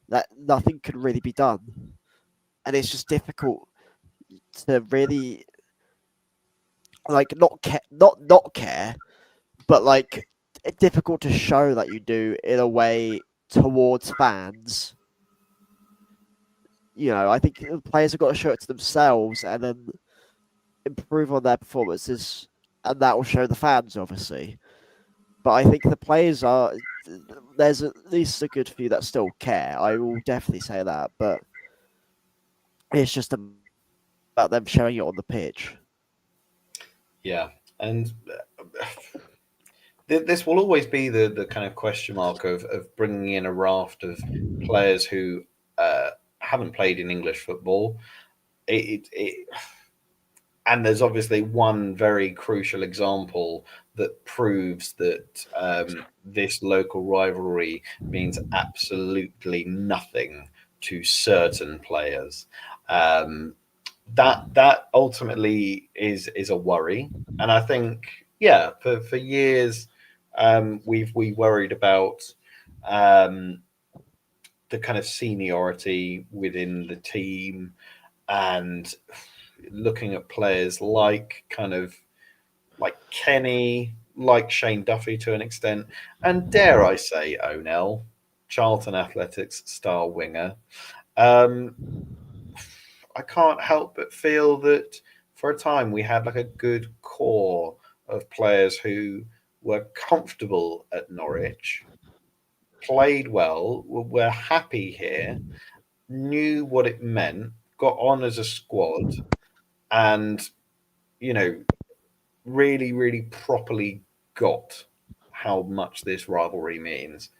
that nothing can really be done, and it's just difficult to really like not care, but like it's difficult to show that you do in a way towards fans. I think players have got to show it to themselves and then improve on their performances, and that will show the fans, obviously. But I think the players are. There's at least a good few that still care. I will definitely say that, but it's just about them showing it on the pitch. Yeah, and this will always be the kind of question mark of bringing in a raft of players who haven't played in English football. And there's obviously one very crucial example that proves that this local rivalry means absolutely nothing to certain players. Um, that ultimately is a worry, and I think for years we worried about um, the kind of seniority within the team and looking at players like like Kenny, like Shane Duffy to an extent, and dare I say O'Neill, Charlton Athletics star winger. Um, I can't help but feel that for a time we had like a good core of players who were comfortable at Norwich, played well, were happy here, knew what it meant, got on as a squad, and you know, really, really properly got how much this rivalry means.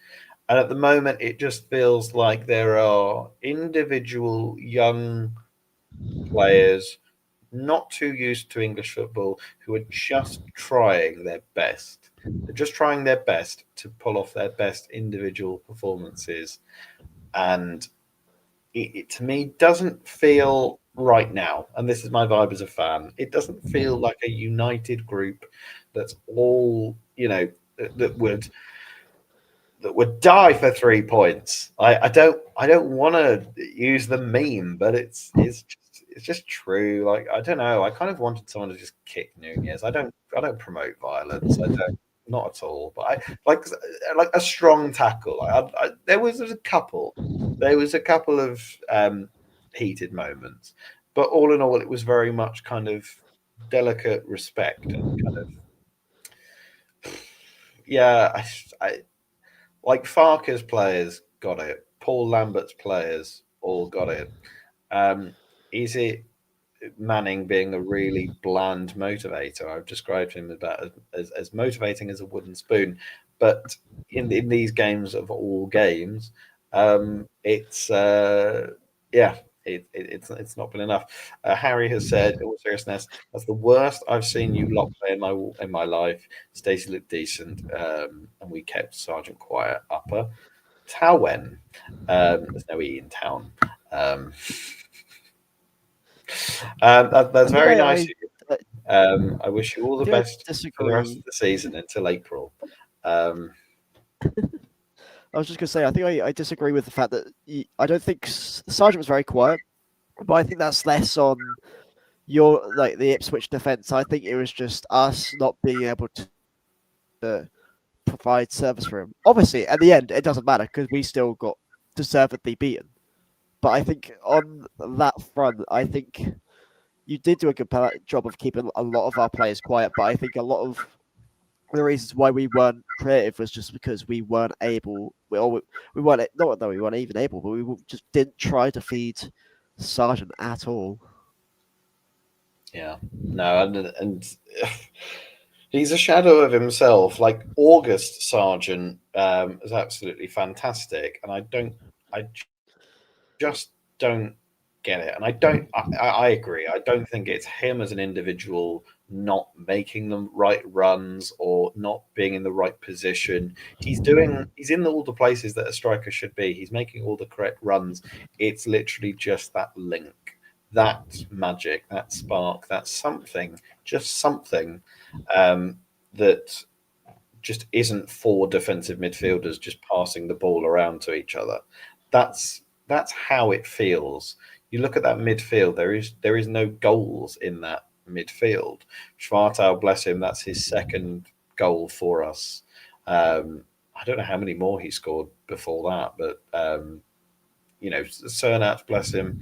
And at the moment, it just feels like there are individual young players not too used to English football who are just trying their best. They're just trying their best to pull off their best individual performances. And it to me doesn't feel right now, and this is my vibe as a fan, it doesn't feel like a united group that's all, that would die for 3 points. I don't want to use the meme, but it's just true. Like I don't know. I kind of wanted someone to just kick Nunez. I don't promote violence. I don't, not at all. But I like a strong tackle. There was a couple. There was a couple of heated moments, but all in all, it was very much kind of delicate respect and kind of yeah. I like Farke's players got it. Paul Lambert's players all got it. Is it Manning being a really bland motivator? I've described him about as motivating as a wooden spoon. But in these games of all games, it's yeah, it's not been enough. Harry has said, in all seriousness, that's the worst I've seen you lot play in my life. Stacey looked decent, and we kept Sergeant quiet. Upper Towen. There's no E in town. Um, I that's think very nice of you. I, I wish you all I the think I best for the rest of disagree. the season until April. Um, I was just gonna say I think I disagree with the fact that I don't think Sargent was very quiet, but I think that's less on your like the Ipswich defence. I think it was just us not being able to provide service for him. Obviously, at the end, it doesn't matter because we still got deservedly beaten. But I think on that front, I think you did do a good job of keeping a lot of our players quiet. But I think a lot of the reasons why we weren't creative was just because we weren't able. We weren't not that we weren't even able, but we just didn't try to feed Sargent at all. yeah, no, and he's a shadow of himself. Like August Sergeant is absolutely fantastic, and I just don't get it. And I don't. I agree. I don't think it's him as an individual not making the right runs or not being in the right position. He's in all the places that a striker should be. He's making all the correct runs. It's literally just that link, that magic, that spark, that something, just something um, that just isn't four defensive midfielders just passing the ball around to each other. That's how it feels. You look at that midfield. There is no goals in that midfield. Schwartau, bless him, that's his second goal for us. I don't know how many more he scored before that, but Cernat, bless him,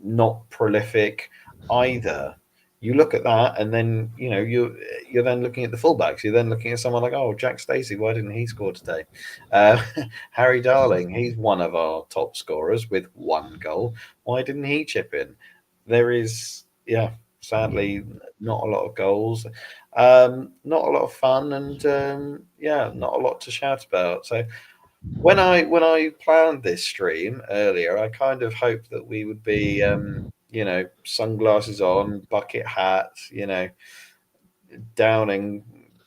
not prolific either. You look at that, and then you're then looking at the fullbacks. You're then looking at someone like, oh, Jack Stacey. Why didn't he score today? Uh, Harry Darling. He's one of our top scorers with one goal. Why didn't he chip in? There is, yeah, sadly, not a lot of goals, not a lot of fun, and yeah, not a lot to shout about. So when I planned this stream earlier, I kind of hoped that we would be, sunglasses on, bucket hats, downing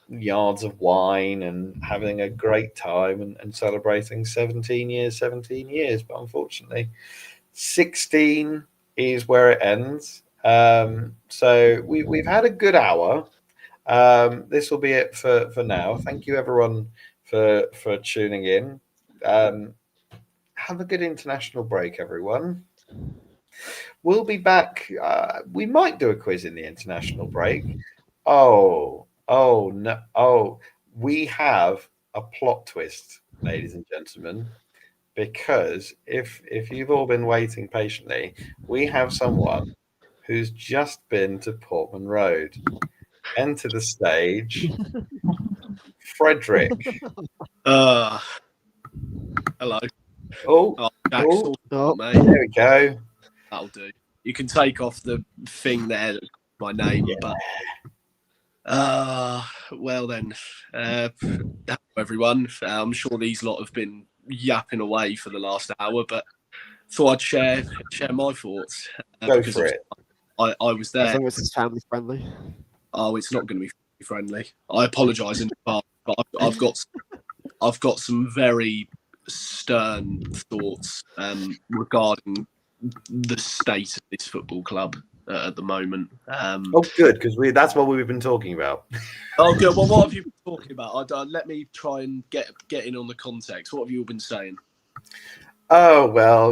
yards of wine and having a great time and celebrating 17 years, 17 years. But unfortunately, 16 is where it ends. So we've had a good hour. This will be it for now. Thank you everyone for tuning in. Um, have a good international break, everyone. We'll be back. We might do a quiz in the international break. Oh no! Oh, we have a plot twist, ladies and gentlemen. Because if you've all been waiting patiently, we have someone who's just been to Portman Road. Enter the stage, Frederick. Hello. Oh, Jack's Oh. mate. there we go. That'll do. You can take off the thing there, that's my name, but well then, hello everyone. I'm sure these lot have been yapping away for the last hour, but thought I'd share my thoughts. Go for it. I was there. As long as it's family friendly. Oh, it's not going to be friendly. I apologise in advance, but I've got some very stern thoughts regarding the state of this football club at the moment. Oh, good, because that's what we've been talking about. Oh, good. Well, what have you been talking about? Let me try and get in on the context. What have you all been saying? Oh, well,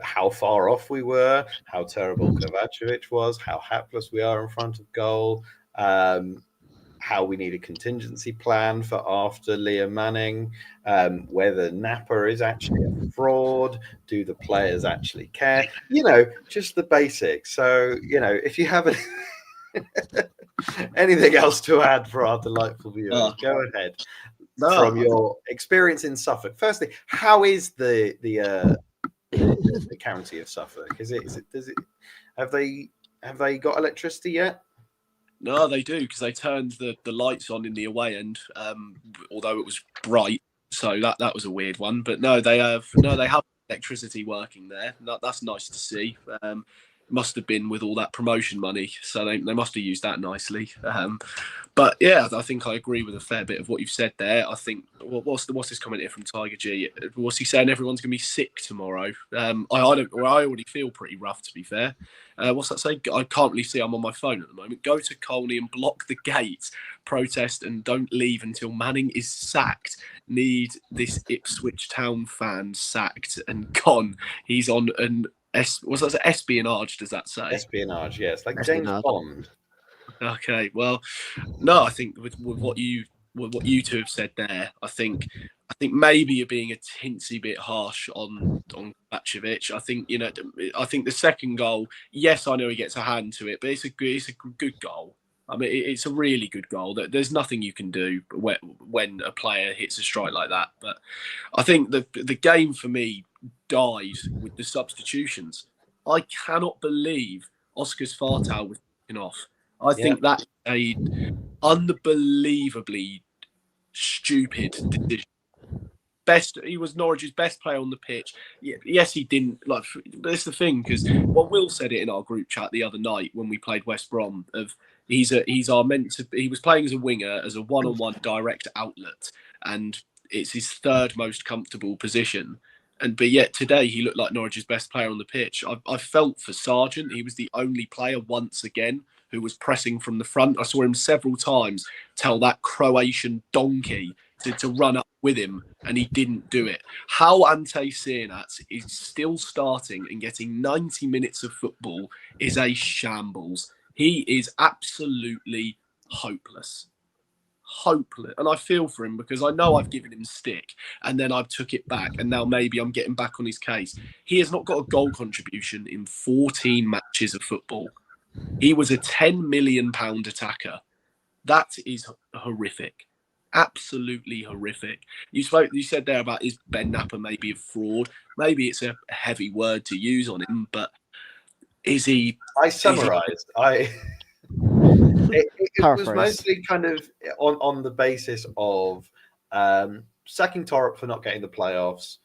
how far off we were, how terrible Kovacevic was, how hapless we are in front of goal, how we need a contingency plan for after Liam Manning, whether Napa is actually a fraud, do the players actually care? Just the basics. So, if you have anything else to add for our delightful viewers, go ahead. From your experience in Suffolk, firstly, how is the county of Suffolk? Have they got electricity yet? No, they do, because they turned the lights on in the away end, although it was bright. So that was a weird one. But no, they have electricity working there. That's nice to see. Must have been with all that promotion money, so they must have used that nicely. But yeah, I think I agree with a fair bit of what you've said there. I think what's this comment here from Tiger G? What's he saying? Everyone's going to be sick tomorrow. I already feel pretty rough, to be fair. What's that say? I can't really see. I'm on my phone at the moment. Go to Colney and block the gates. Protest and don't leave until Manning is sacked. Need this Ipswich Town fan sacked and gone. He's on an what's that? Espionage? Does that say? Espionage, yes, like James Bond. Okay, well, no, I think with what you two have said there, I think maybe you're being a teensy bit harsh on Kovacevic. I think the second goal, yes, I know he gets a hand to it, but it's a good goal. I mean, it's a really good goal. There's nothing you can do when a player hits a strike like that. But I think the game for me died with the substitutions. I cannot believe Oscar Sfartau was taken off. I think that's a unbelievably stupid decision. He was Norwich's best player on the pitch. Yes, he didn't but it's the thing, because Will said it in our group chat the other night when we played West Brom. He was playing as a winger, as a one-on-one direct outlet, and it's his third most comfortable position. But yet today he looked like Norwich's best player on the pitch. I felt for Sargent. He was the only player once again who was pressing from the front. I saw him several times tell that Croatian donkey to run up with him, and he didn't do it. How Ante Sirnat is still starting and getting 90 minutes of football is a shambles. He is absolutely hopeless. And I feel for him, because I know I've given him stick and then I took it back, and now maybe I'm getting back on his case. He has not got a goal contribution in 14 matches of football. He was a £10 million attacker. That is horrific. Absolutely horrific. You said there about, is Ben Napa maybe a fraud? Maybe it's a heavy word to use on him, but is he? I summarised. It was mostly kind of on the basis of sacking Torrop for not getting the playoffs,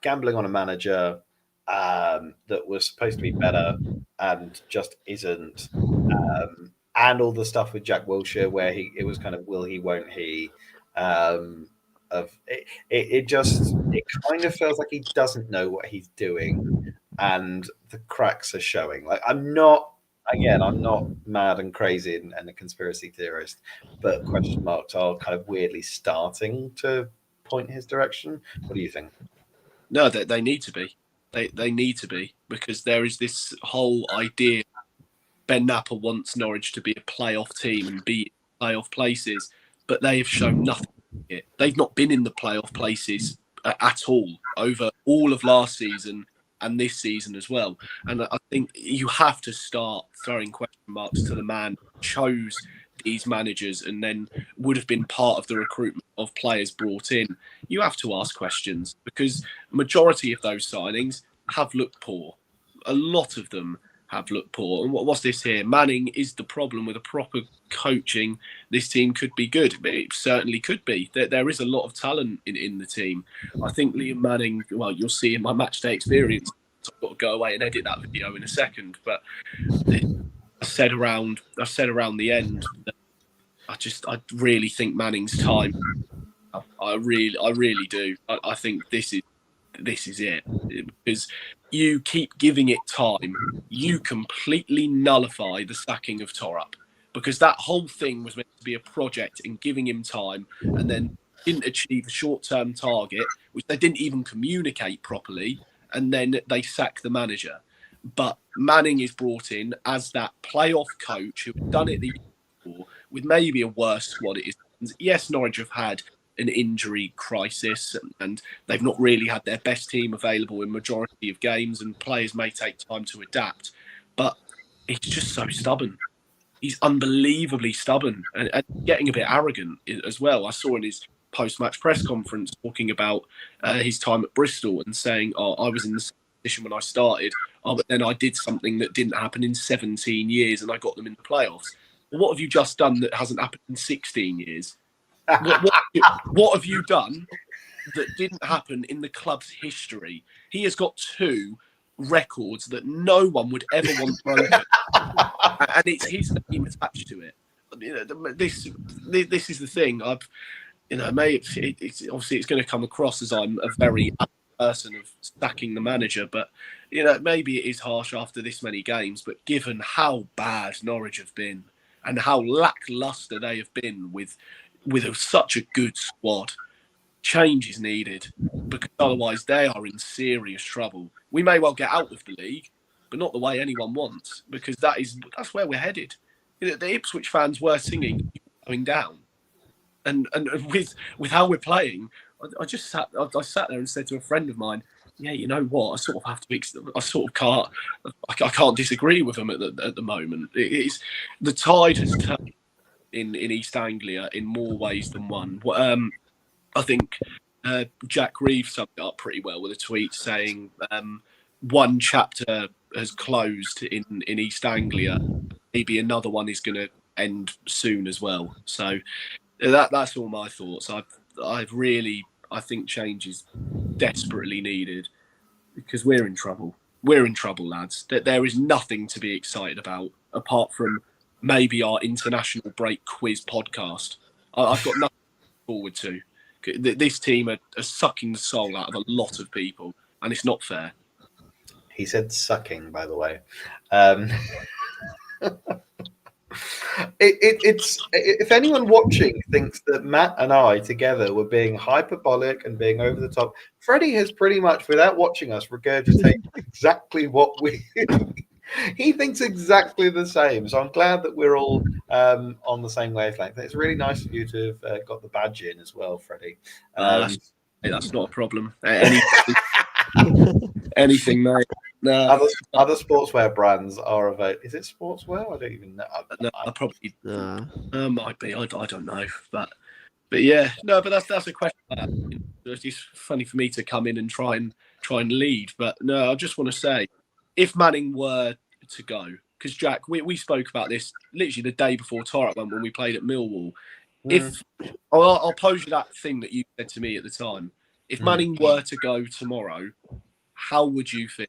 gambling on a manager that was supposed to be better and just isn't, and all the stuff with Jack Wilshere where it was kind of will he, won't he. It kind of feels like he doesn't know what he's doing, and the cracks are showing. Like, I'm not mad and crazy and a conspiracy theorist, but question marks are kind of weirdly starting to point his direction. What do you think? No, they need to be. They need to be, because there is this whole idea Ben Napa wants Norwich to be a playoff team and be playoff places, but they have shown nothing. They've not been in the playoff places at all over all of last season and this season as well. And I think you have to start throwing question marks to the man who chose these managers and then would have been part of the recruitment of players brought in. You have to ask questions, because majority of those signings have looked poor. A lot of them have looked poor. And what's this here? Manning is the problem. With a proper coaching, this team could be good. It certainly could be. There is a lot of talent in the team. I think Liam Manning, well, you'll see in my match day experience, I've got to go away and edit that video in a second, but I said around the end that I really think Manning's time. I really do. I think this is it, because you keep giving it time, you completely nullify the sacking of Torup, because that whole thing was meant to be a project in giving him time, and then didn't achieve a short-term target, which they didn't even communicate properly, and then they sack the manager. But Manning is brought in as that playoff coach who had done it the year before with maybe a worse squad. It is. Yes, Norwich have had an injury crisis, and they've not really had their best team available in majority of games, and players may take time to adapt. But he's just so stubborn. He's unbelievably stubborn and getting a bit arrogant as well. I saw in his post-match press conference talking about his time at Bristol and saying, "Oh, I was in the same position when I started. Oh, but then I did something that didn't happen in 17 years and I got them in the playoffs." Well, what have you just done that hasn't happened in 16 years? What have you done that didn't happen in the club's history? He has got 2 records that no one would ever want broken, and it's his name attached to it. This is the thing. It's obviously it's going to come across as I'm a very person of sacking the manager, but maybe it is harsh after this many games. But given how bad Norwich have been and how lacklustre they have been with such a good squad, change is needed, because otherwise they are in serious trouble. We may well get out of the league, but not the way anyone wants, because that's where we're headed. The Ipswich fans were singing going down, and with how we're playing, I sat there and said to a friend of mine, "Yeah, you know what? I sort of can't disagree with them at the moment. The tide has turned in East Anglia in more ways than one." I think Jack Reeves summed it up pretty well with a tweet saying one chapter has closed in East Anglia. Maybe another one is going to end soon as well. So that's all my thoughts. I think change is desperately needed, because we're in trouble. We're in trouble, lads. There is nothing to be excited about apart from maybe our international break quiz podcast. I've got nothing to look forward to. This team are sucking the soul out of a lot of people, and it's not fair. He said sucking, by the way. It's if anyone watching thinks that Matt and I together were being hyperbolic and being over the top, Freddie has pretty much, without watching us, regurgitated exactly what we. He thinks exactly the same. So I'm glad that we're all on the same wavelength. It's really nice of you to have got the badge in as well, Freddie. That's not a problem. Anything, mate. No. Other sportswear brands are available. Is it sportswear? I don't even know. No, I probably might be. I don't know, but yeah, no. But that's a question. It's funny for me to come in and try and lead, but no. I just want to say, if Manning were to go, because Jack, we spoke about this literally the day before Torup went when we played at Millwall. If I'll pose you that thing that you said to me at the time. If Manning were to go tomorrow, how would you feel?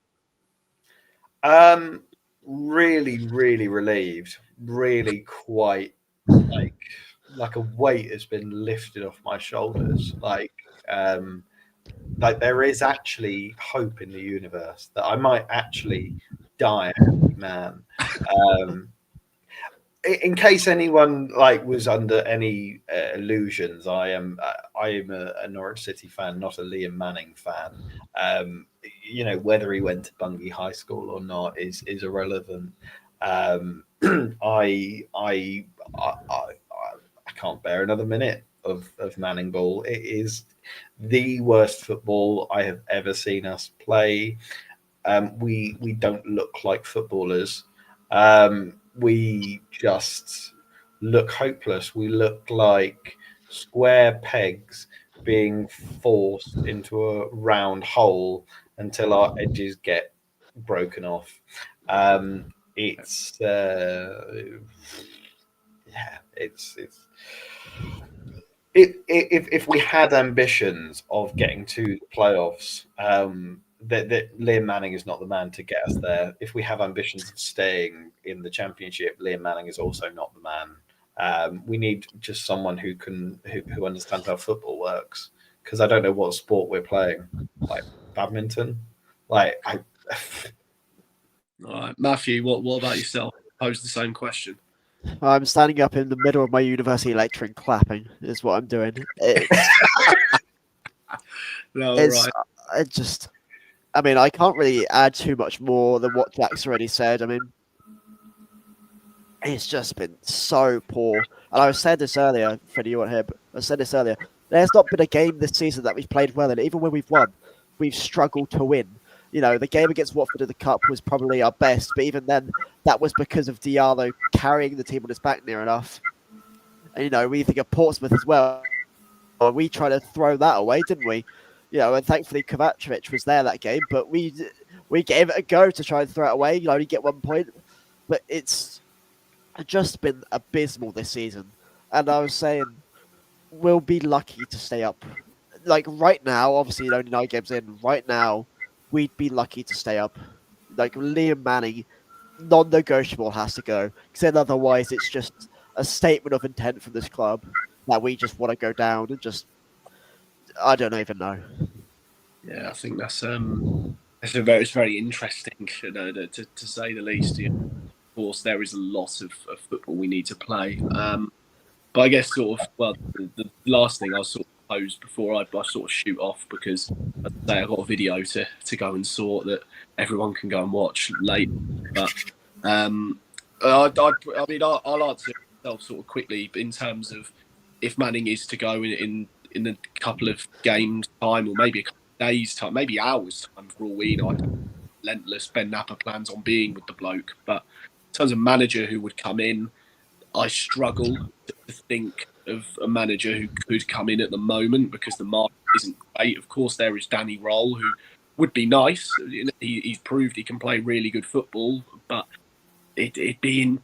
Really, really relieved. Really quite like a weight has been lifted off my shoulders. Like there is actually hope in the universe that I might actually die a happy man. In case anyone was under any illusions, I am a Norwich City fan, not a Liam Manning fan. Whether he went to Bungay High School or not is irrelevant. I can't bear another minute of Manning ball. It is the worst football I have ever seen us play. We don't look like footballers. We just look hopeless. We look like square pegs being forced into a round hole until our edges get broken off. It's yeah, it's if we had ambitions of getting to the playoffs, that Liam Manning is not the man to get us there. If we have ambitions of staying in the Championship, Liam Manning is also not the man. We need just someone who understands how football works. Because I don't know what sport we're playing, like badminton. Like I, All right, Matthew, what about yourself? Pose the same question. I'm standing up in the middle of my university lecture and clapping is what I'm doing. No, It's right. it just, I mean, I can't really add too much more than what Jack's already said. I mean, it's just been so poor. And I said this earlier, Freddie, you weren't here, but I said this earlier. There's not been a game this season that we've played well in. Even when we've won, we've struggled to win. You know, the game against Watford in the Cup was probably our best, but even then, that was because of Diallo carrying the team on his back near enough. And, you know, we think of Portsmouth as well. We tried to throw that away, didn't we? You know, and thankfully Kovacevic was there that game, but we gave it a go to try and throw it away. You only get 1 point, but it's just been abysmal this season. And I was saying, we'll be lucky to stay up. Like right now, obviously only 9 games in. Right now, we'd be lucky to stay up. Like Liam Manning, non-negotiable has to go. Because then otherwise, it's just a statement of intent from this club that we just want to go down and just, I don't even know. Yeah, I think that's it's very interesting, you know, to say the least. You know, of course, there is a lot of football we need to play. But I guess sort of, well, the last thing I'll sort of pose before I sort of shoot off, because as I say, I've got a video to go and sort that everyone can go and watch later. But I mean, I'll answer myself sort of quickly in terms of if Manning is to go in a couple of games time, or maybe a couple of days time, maybe hours time for all we know. Relentless Ben Napper plans on being with the bloke, but in terms of manager who would come in, I struggle to think of a manager who could come in at the moment because the market isn't great. Of course, there is Danny Roll, who would be nice. He's proved he can play really good football, but it'd be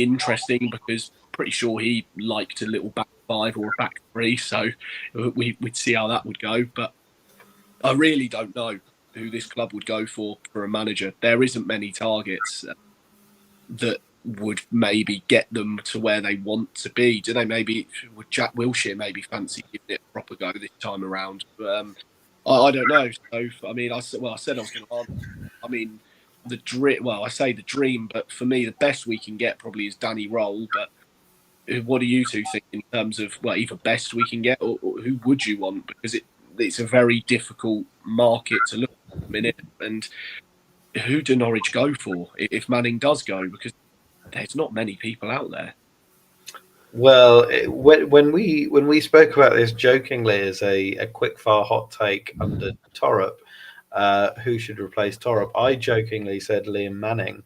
interesting because pretty sure he liked a little back 5 or a back 3, so we'd see how that would go. But I really don't know who this club would go for a manager. There isn't many targets that would maybe get them to where they want to be. Do they? Maybe would Jack Wilshere maybe fancy giving it a proper go this time around? I don't know. So I mean, I said I was going to answer. I mean, the dream. Well, I say the dream, but for me, the best we can get probably is Danny Roll. But what do you two think in terms of either best we can get, or who would you want? Because it's a very difficult market to look at the minute, and who do Norwich go for if Manning does go? Because there's not many people out there. Well, when we spoke about this jokingly as a quick-fire hot take under Torrup, who should replace Torrup, I jokingly said Liam Manning.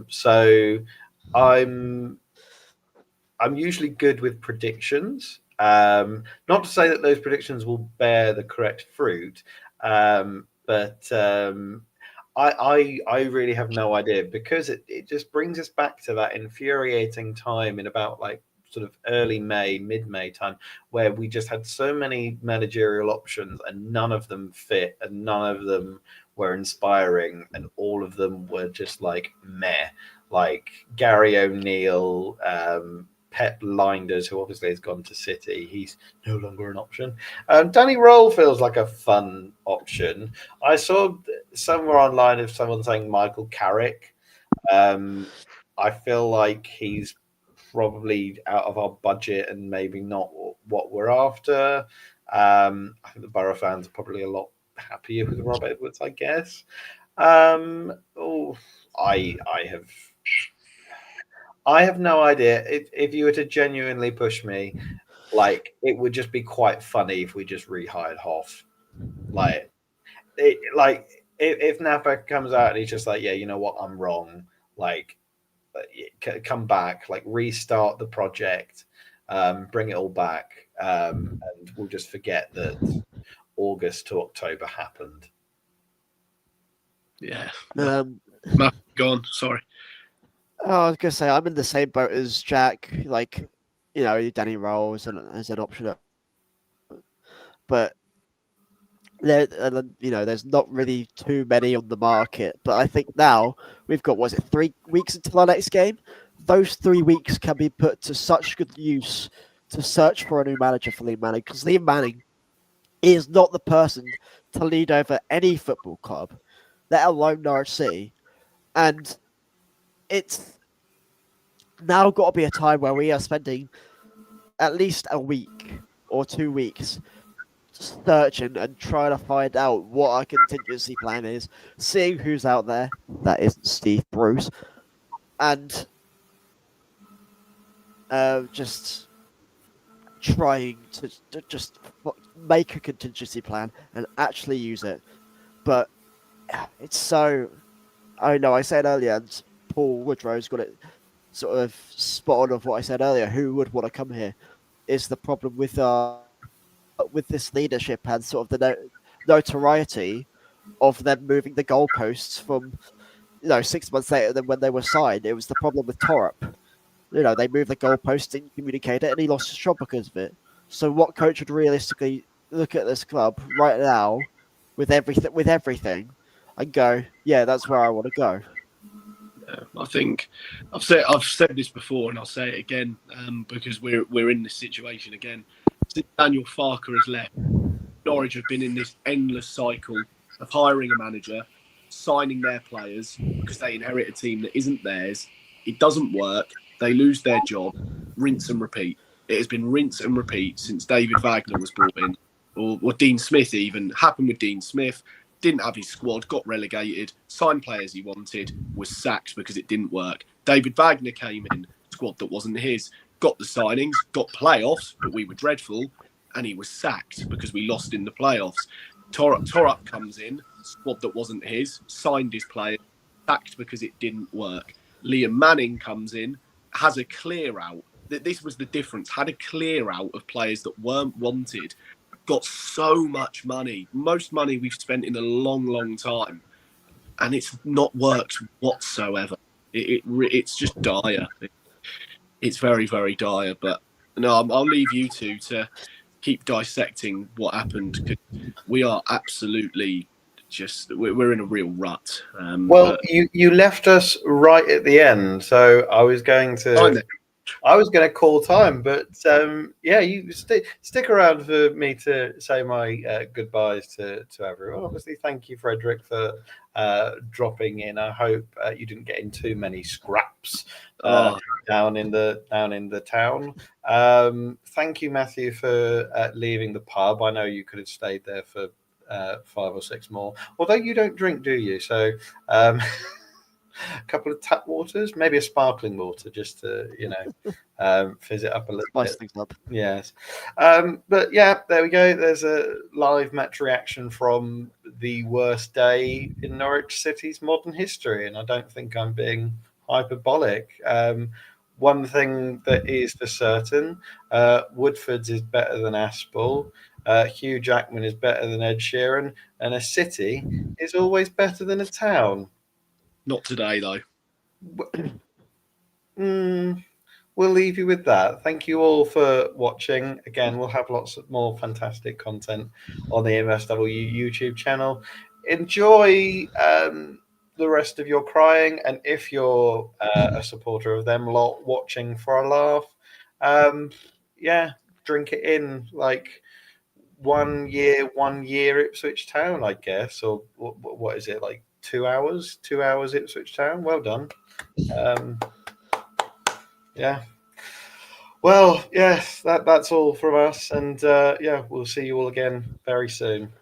So I'm usually good with predictions. Not to say that those predictions will bear the correct fruit, but I really have no idea, because it just brings us back to that infuriating time in about sort of early May, mid-May time, where we just had so many managerial options and none of them fit and none of them were inspiring and all of them were just meh. Like Gary O'Neill, Pep Linders, who obviously has gone to City. He's no longer an option. Danny Roll feels like a fun option. I saw somewhere online of someone saying Michael Carrick. I feel like he's probably out of our budget and maybe not what we're after. I think the Borough fans are probably a lot happier with Rob Edwards, I guess. I have no idea. If you were to genuinely push me, it would just be quite funny if we just rehired Hoff. if Napa comes out and he's just like, yeah, you know what, I'm wrong. Like, come back, like restart the project, bring it all back, and we'll just forget that August to October happened. Yeah. Um, Go on. Sorry. I was gonna say I'm in the same boat as Jack. Like, Danny Rolls as an option, but there's not really too many on the market. But I think now we've got 3 weeks until our next game. Those 3 weeks can be put to such good use to search for a new manager for Liam Manning, because Liam Manning is not the person to lead over any football club, let alone Norwich City. And it's now got to be a time where we are spending at least a week or 2 weeks searching and trying to find out what our contingency plan is, seeing who's out there that isn't Steve Bruce, and just trying to just make a contingency plan and actually use it. But it's so... I know I said earlier, and Paul Woodrow's got it sort of spot on of what I said earlier. Who would want to come here is the problem with this leadership and sort of the notoriety of them moving the goalposts from 6 months later than when they were signed. It was the problem with Torup. They moved the goalposts, didn't communicate it, and he lost his job because of it. So what coach would realistically look at this club right now with everything and go, yeah, that's where I want to go? I think I've said this before, and I'll say it again, because we're in this situation again. Since Daniel Farker has left, Norwich have been in this endless cycle of hiring a manager, signing their players because they inherit a team that isn't theirs. It doesn't work. They lose their job. Rinse and repeat. It has been rinse and repeat since David Wagner was brought in, or Dean Smith even. Happened with Dean Smith. Didn't have his squad, got relegated, signed players he wanted, was sacked because it didn't work. David Wagner came in, squad that wasn't his, got the signings, got playoffs, but we were dreadful, and he was sacked because we lost in the playoffs. Torup comes in, squad that wasn't his, signed his player, sacked because it didn't work. Liam Manning comes in, has a clear out. This was the difference, had a clear out of players that weren't wanted, got so much money, most money we've spent in a long, long time, and it's not worked whatsoever. It's just dire. It's very, very dire. But no, I'll leave you two to keep dissecting what happened, because we are absolutely we're in a real rut. You left us right at the end, so I was going to call time, but you stick around for me to say my goodbyes to everyone. Obviously, thank you, Frederick, for dropping in. I hope you didn't get in too many scraps down in the town. Thank you, Matthew, for leaving the pub. I know you could have stayed there for 5 or 6 more. Although you don't drink, do you? So. A couple of tap waters, maybe a sparkling water, just to fizz it up a little bit. Things up. Yes, but yeah, there we go. There's a live match reaction from the worst day in Norwich City's modern history, and I don't think I'm being hyperbolic. One thing that is for certain, Woodford's is better than Aspel. Hugh Jackman is better than Ed Sheeran, and a city is always better than a town. Not today, though. We'll leave you with that. Thank you all for watching. Again, we'll have lots of more fantastic content on the MFW YouTube channel. Enjoy the rest of your crying, and if you're a supporter of them lot watching for a laugh, drink it in, like 1 year Ipswich Town, I guess, or what is it, like 2 hours? 2 hours Ipswich Town. Well done. Well, yes, that's all from us, and we'll see you all again very soon.